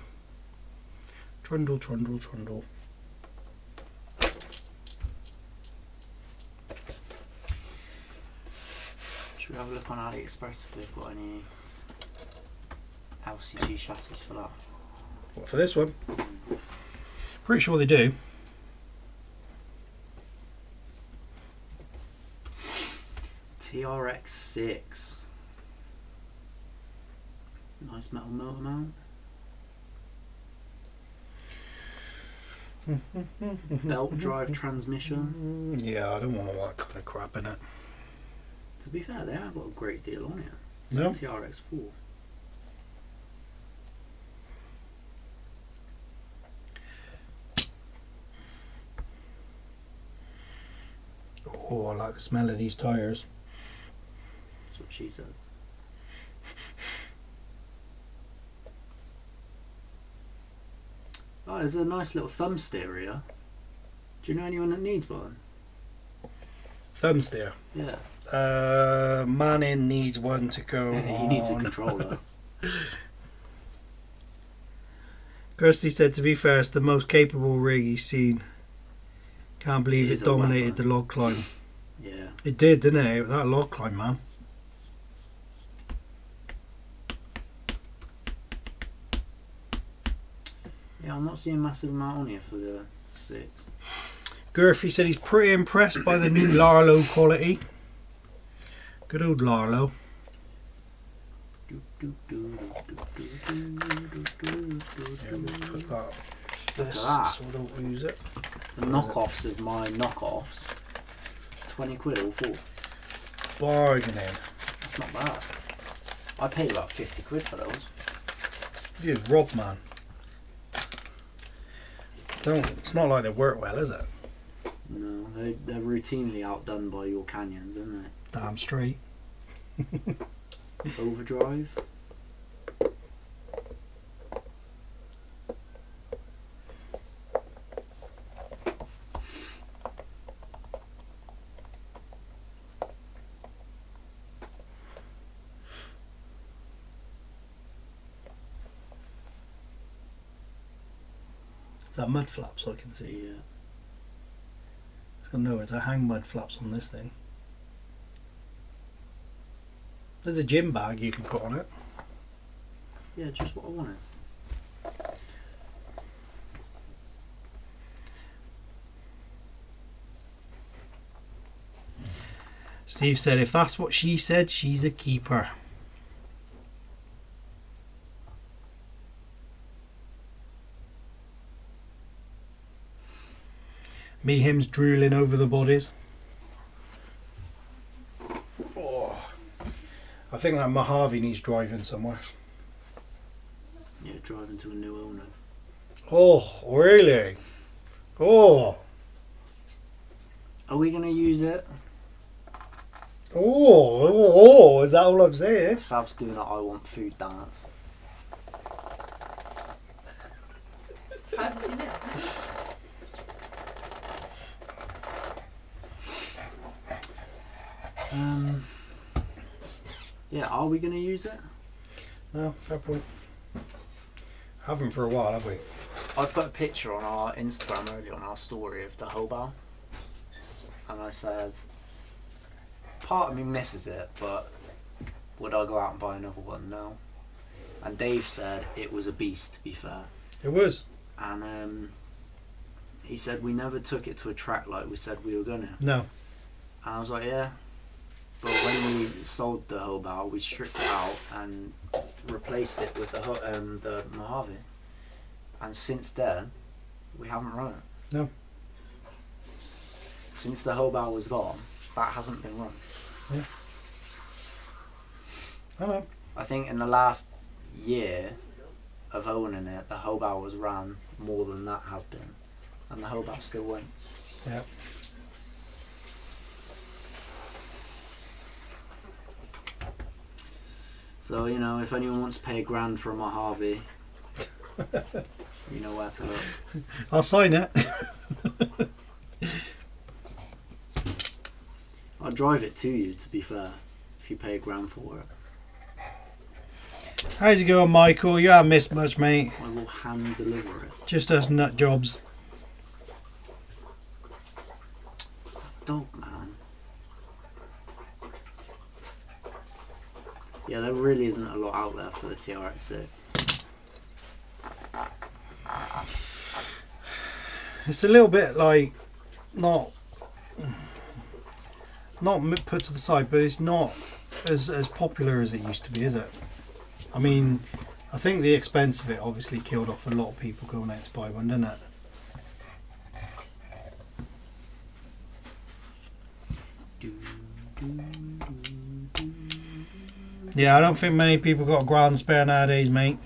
Trundle. Should we have a look on AliExpress if they've got any LCG chassis for that? What, for this one? Pretty sure they do. TRX6. Nice metal motor mount. Belt drive transmission. Yeah, I don't want all that kind of crap in it. To be fair, they have got a great deal on it. No? TRX4. Oh, I like the smell of these tyres. That's what she said. Oh, there's a nice little thumb steer here. Do you know anyone that needs one? Thumb steer. Yeah. Manning needs one to go He needs a on. controller. Kirsty said, to be fair, it's the most capable rig he's seen. Can't believe It it is a dominated weapon. the log climb. Yeah. It did, didn't it? That log climb, man. Yeah, I'm not seeing a massive amount on here for the 6. Gurphy said he's pretty impressed by the new Larlo quality. Good old Larlo. Yeah, we'll put that this that. so I don't lose it. The knockoffs of my knockoffs. 20 quid all four. Bargaining. That's not bad. I paid about 50 quid for those. You rob, man. Don't. It's not like they work well, is it? No, they're routinely outdone by your Canyons, aren't they? Damn straight. Overdrive. Is that mud flaps I can see? Yeah. It's got nowhere to hang mud flaps on this thing. There's a gym bag you can put on it. Yeah, just what I wanted. Steve said, if that's what she said, she's a keeper. Me, him's drooling over the bodies. Oh, I think that Mojave needs driving somewhere. Yeah, driving to a new owner. Oh, really? Oh, Are we gonna use it? oh, is that all I'm saying? Sav's doing an I want food dance. How did you know? Yeah, are we gonna use it? No, fair point. Haven't for a while, have we? I put a picture on our Instagram earlier on our story of the Hobart, and I said, part of me misses it, but would I go out and buy another one? No. And Dave said it was a beast, to be fair. It was. And he said we never took it to a track like we said we were gonna. No. And I was like, yeah. But when we sold the Hobart, we stripped it out and replaced it with the Mojave. And since then, we haven't run it. No. Since the Hobart was gone, that hasn't been run. Yeah. I know. I think in the last year of owning it, the Hobart was ran more than that has been. And the Hobart still went. Yeah. So, you know, if anyone wants to pay $1,000 for a Mojave, you know where to look. I'll sign it. I'll drive it to you, to be fair, if you pay $1,000 for it. How's it going, Michael? You haven't missed much, mate. I will hand deliver it. Just us nut jobs. Dog man. Yeah, there really isn't a lot out there for the TRX6. It's a little bit like not put to the side, but it's not as popular as it used to be, is it? I mean, I think the expense of it obviously killed off a lot of people going out to buy one, didn't it? Yeah, I don't think many people got a grand spare nowadays, mate.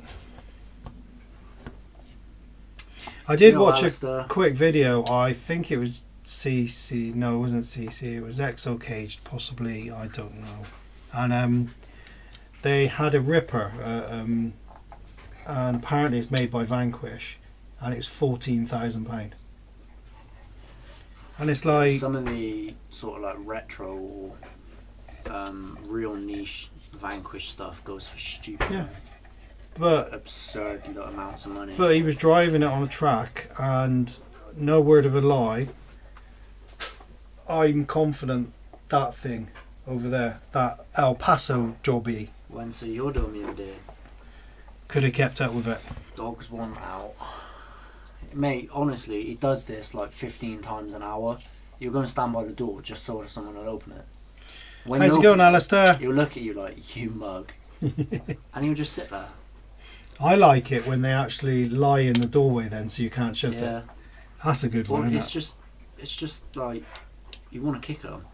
I did watch a quick video. I think it was CC. No, it wasn't CC. It was Exo Caged, possibly. I don't know. And they had a Ripper, and apparently it's made by Vanquish, and it was £14,000. And it's like some of the sort of like retro, real niche Vanquish stuff goes for stupid, yeah, but absurd little amounts of money. But he was driving it on a track, and no word of a lie, I'm confident that thing over there, that El Paso jobby, When so you're doing me a day. could have kept up with it. Dogs want out. Mate, honestly, he does this like 15 times an hour. You're going to stand by the door just so someone will open it. When How's it going, Alistair? He'll look at you like, you mug. And he'll just sit there. I like it when they actually lie in the doorway then so you can't shut Yeah. it. That's a good Well, one, it's isn't just like, you want to kick him.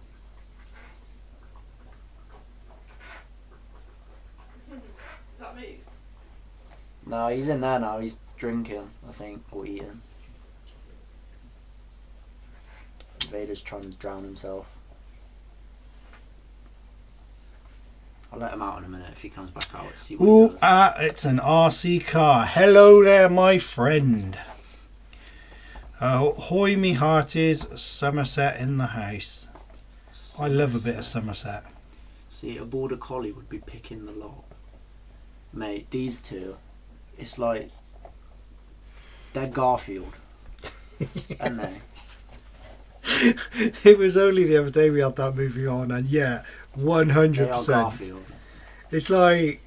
Is that Moose? No, he's in there now. He's drinking, I think, or eating. Vader's trying to drown himself. I'll let him out in a minute if he comes back out. Let's see what he Ooh, does. it's an RC car. Hello there, my friend. Hoy me hearties, Somerset in the house. I love a bit of Somerset. See, a border collie would be picking the lot. Mate, these two, it's like they're Garfield, aren't they? It was only the other day we had that movie on, and yeah, They are 100%. Garfield. It's like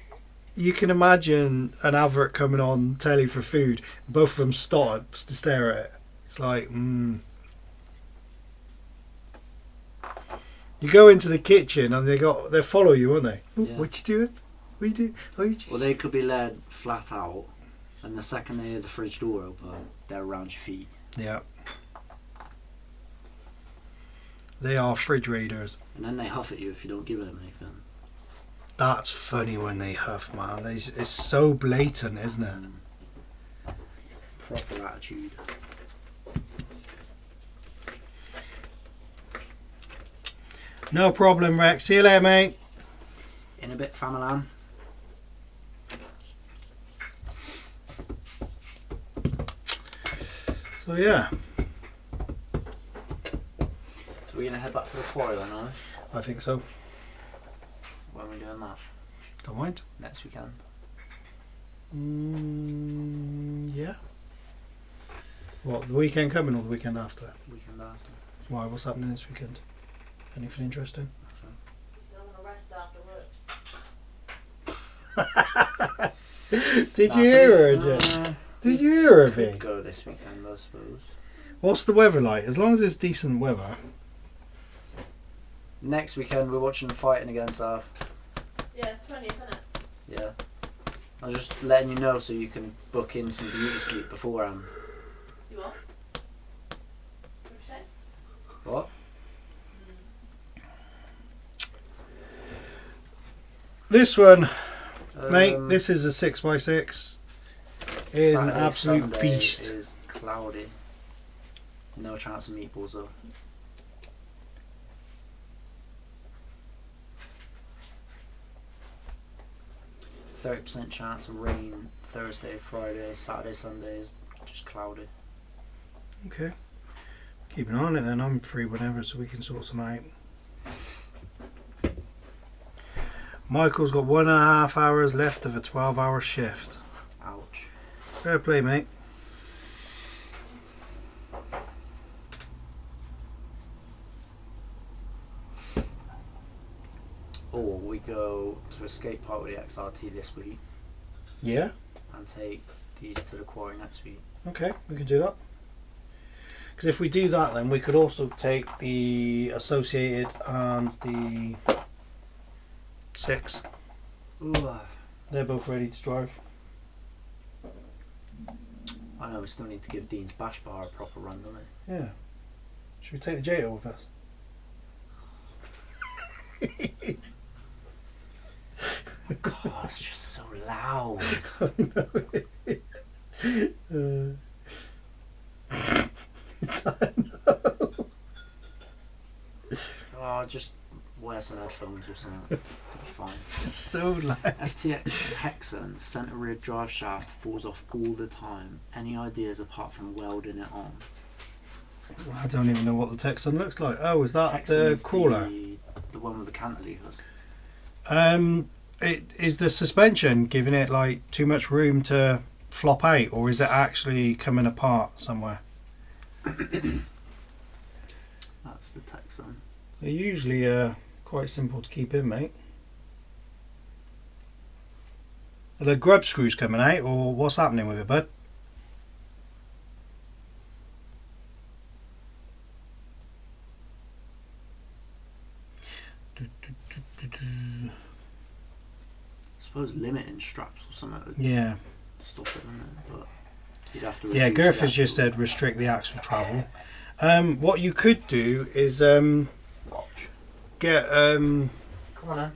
you can imagine an advert coming on telly for food. Both of them stop to stare at it. It's like, You go into the kitchen and they follow you, won't they? Ooh, Yeah. what you doing? What you doing? Oh, you just... Well, they could be led flat out, and the second they hear the fridge door open, they're around your feet. Yeah. They are fridge raiders. And then they huff at you if you don't give them anything. That's funny when they huff, man. It's so blatant, isn't it? Proper attitude. No problem, Rex. See you later, mate. In a bit, Famalan. So yeah, So we're gonna head back to the quarry then, are we? I think so. When are we doing that? Don't mind. Next weekend. Yeah. What, the weekend coming or the weekend after? Weekend after. Why? What's happening this weekend? Anything interesting? I'm gonna rest after work. Did you hear her, Jim? Did you hear her, Could B? go this weekend, I suppose. What's the weather like? As long as it's decent weather. Next weekend we're watching Fighting Against Earth. Yeah, it's 20th, isn't it? Yeah. I was just letting you know so you can book in some beauty sleep beforehand. You what? What you say? What? This one, mate, Um, this is a 6x6. It is an Saturday, absolute Sunday beast. Is cloudy. No chance of meatballs though. %30 chance of rain Thursday, Friday, Saturday, Sunday is just cloudy. Okay. Keep an eye on it then. I'm free whenever, so we can sort some out. Michael's got 1.5 hours left of a 12-hour shift. Ouch. Fair play, mate. Or we go to a skate park with the XRT this week Yeah. and take these to the quarry next week. Okay, we can do that. Because if we do that, then we could also take the Associated and the 6. Ooh. They're both ready to drive. I know we still need to give Dean's Bash Bar a proper run, don't we? Yeah. Should we take the J with us? God, it's just so loud. Is that no? Oh, just wear some headphones or something. It'll be fine. It's so loud. FTX Texan centre rear drive shaft falls off all the time. Any ideas apart from welding it on? I don't even know what the Texan looks like. Oh, is that Texan the is crawler? the one with the cantilevers. It is the suspension giving it like too much room to flop out, or is it actually coming apart somewhere? That's the Texan. They're usually quite simple to keep in, mate. Are the grub screws coming out, or what's happening with it, bud? I suppose limiting straps or something would Yeah. stop it, wouldn't it? But you'd have to. Yeah, reduce Girth the has just actual said restrict the axle travel. What you could do is watch. get Come on then.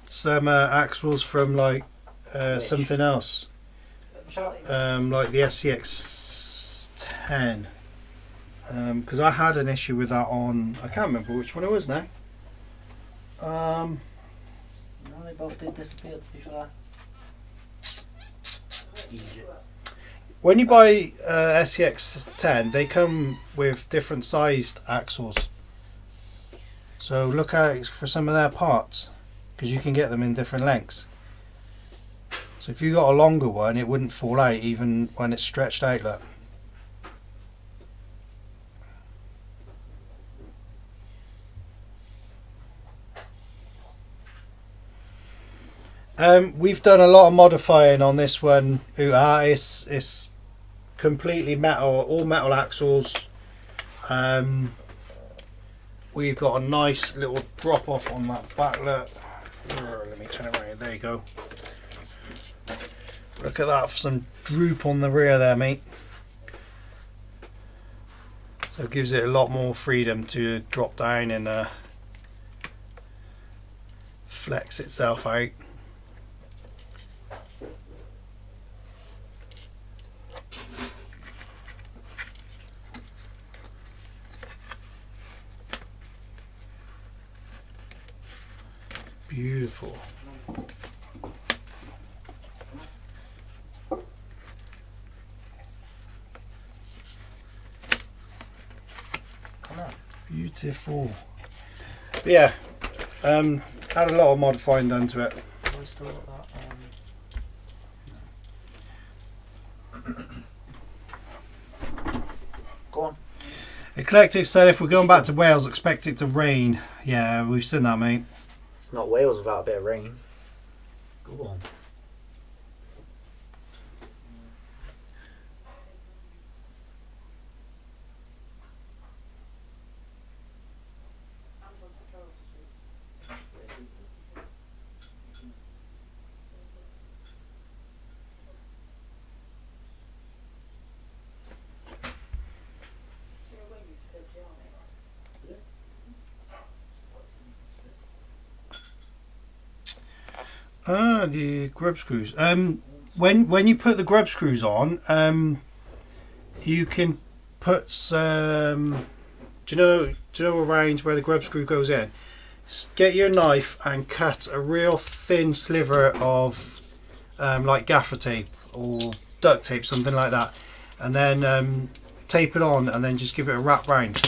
some axles from like Which? something else, Charlie. like the SCX 10. Because I had an issue with that on, I can't remember which one it was now. No, they both did disappear, to be fair. Egypt. When you buy SCX10, they come with different sized axles. So look out for some of their parts, because you can get them in different lengths. So if you got a longer one, it wouldn't fall out even when it's stretched out. Look. We've done a lot of modifying on this one. It's completely metal, all metal axles. We've got a nice little drop off on that back. Look, let me turn it around. There you go. Look at that, some droop on the rear there, mate. So it gives it a lot more freedom to drop down and flex itself out. Beautiful. Come on. Beautiful. But yeah, had a lot of modifying done to it. Have we still got that? Go on. Eclectic said if we're going back to Wales, expect it to rain. Yeah, we've seen that, mate. It's not Wales without a bit of rain. Go on. Ah, the grub screws. When you put the grub screws on, you can put some. Do you know around where the grub screw goes in? Get your knife and cut a real thin sliver of like gaffer tape or duct tape, something like that, and then tape it on, and then just give it a wrap round.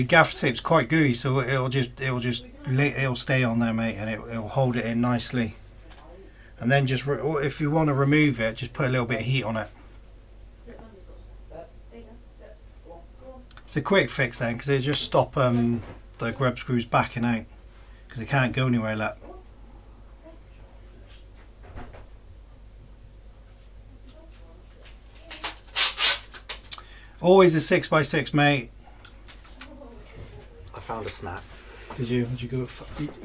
Gaffer tape's quite gooey, so it'll stay on there, mate, and it'll hold it in nicely. And then just if you want to remove it, just put a little bit of heat on it. It's a quick fix then, because it'll just stop the grub screws backing out, because they can't go anywhere like that. Always a 6x6, mate. I found a snack. Did you go?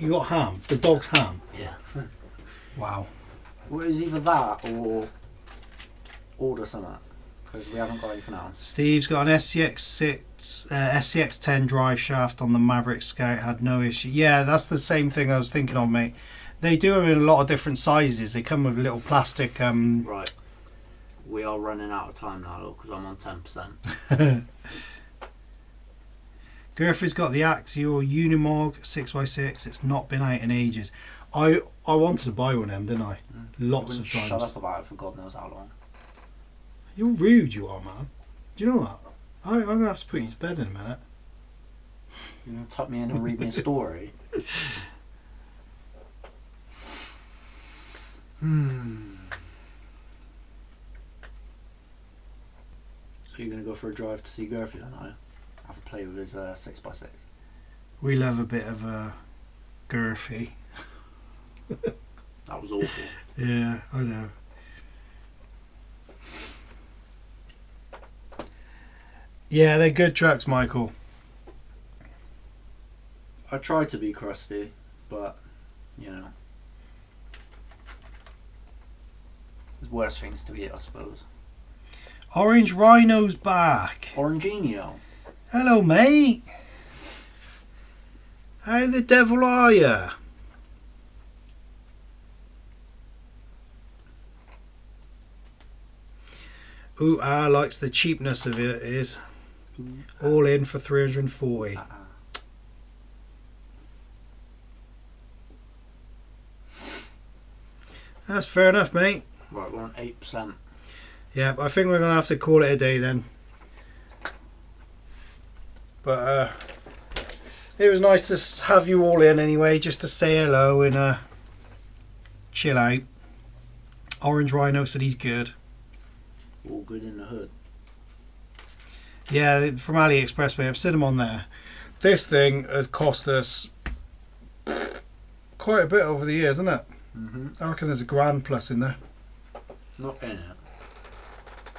You got ham? The dog's ham? Yeah. Wow. Well, it was either that or order something, because we haven't got anything else. Steve's got an SCX10 drive shaft on the Maverick Scout, had no issue. Yeah, that's the same thing I was thinking of, mate. They do them in a lot of different sizes. They come with little plastic. Right. We are running out of time now, because I'm on 10%. Gurfy's got the Axial Unimog 6x6. It's not been out in ages. I wanted to buy one of them, didn't I? Lots of times. Shut up about it for God knows how long. You're rude, you are, man. Do you know what? I'm going to have to put you to bed in a minute. You're going to tuck me in and read me a story? So you're going to go for a drive to see Gurfy tonight? Have a play with his 6x6. We love a bit of Gurfy. That was awful. Yeah, I know. Yeah, they're good trucks, Michael. I tried to be crusty, but, you know. There's worse things to eat, I suppose. Orange Rhino's back. Oranginho. Hello, mate. How the devil are you? Ooh, likes the cheapness of it is. All in for 340. That's fair enough, mate. Right, we're on 8%. Yeah, I think we're going to have to call it a day then. But it was nice to have you all in anyway, just to say hello and chill out. Orange Rhino said he's good. All good in the hood. Yeah, from AliExpress, mate. I've seen them on there. This thing has cost us quite a bit over the years, isn't it? I reckon there's £1,000 plus in there. Not in it.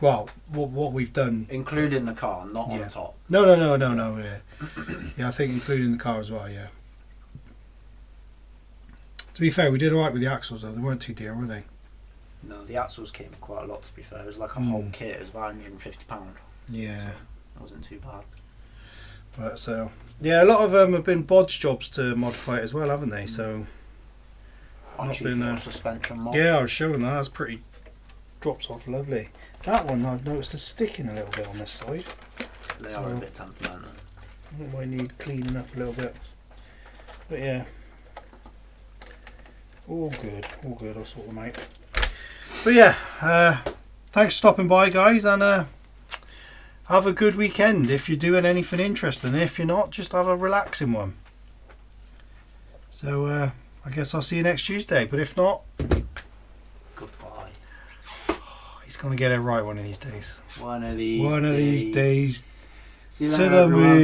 Well, what we've done. Including the car, not Yeah. on top. No. Yeah. Yeah, I think including the car as well, yeah. To be fair, we did alright with the axles though. They weren't too dear, were they? No, the axles came quite a lot, to be fair. It was like a whole kit. It was about £150. Yeah. It wasn't too bad. But so, yeah, a lot of them have been bodge jobs to modify it as well, haven't they? So, On Not cheap been, suspension mod. yeah, I was showing that. That's pretty. Drops off lovely. That one I've noticed is sticking a little bit on this side. They are a bit temperamental. I think might need cleaning up a little bit. But yeah. All good. I'll sort them out. But yeah, thanks for stopping by, guys, and have a good weekend if you're doing anything interesting. If you're not, just have a relaxing one. So I guess I'll see you next Tuesday, but if not, Goodbye. he's going to get it right one of these days. One of these days. See you To later, the everyone. moon.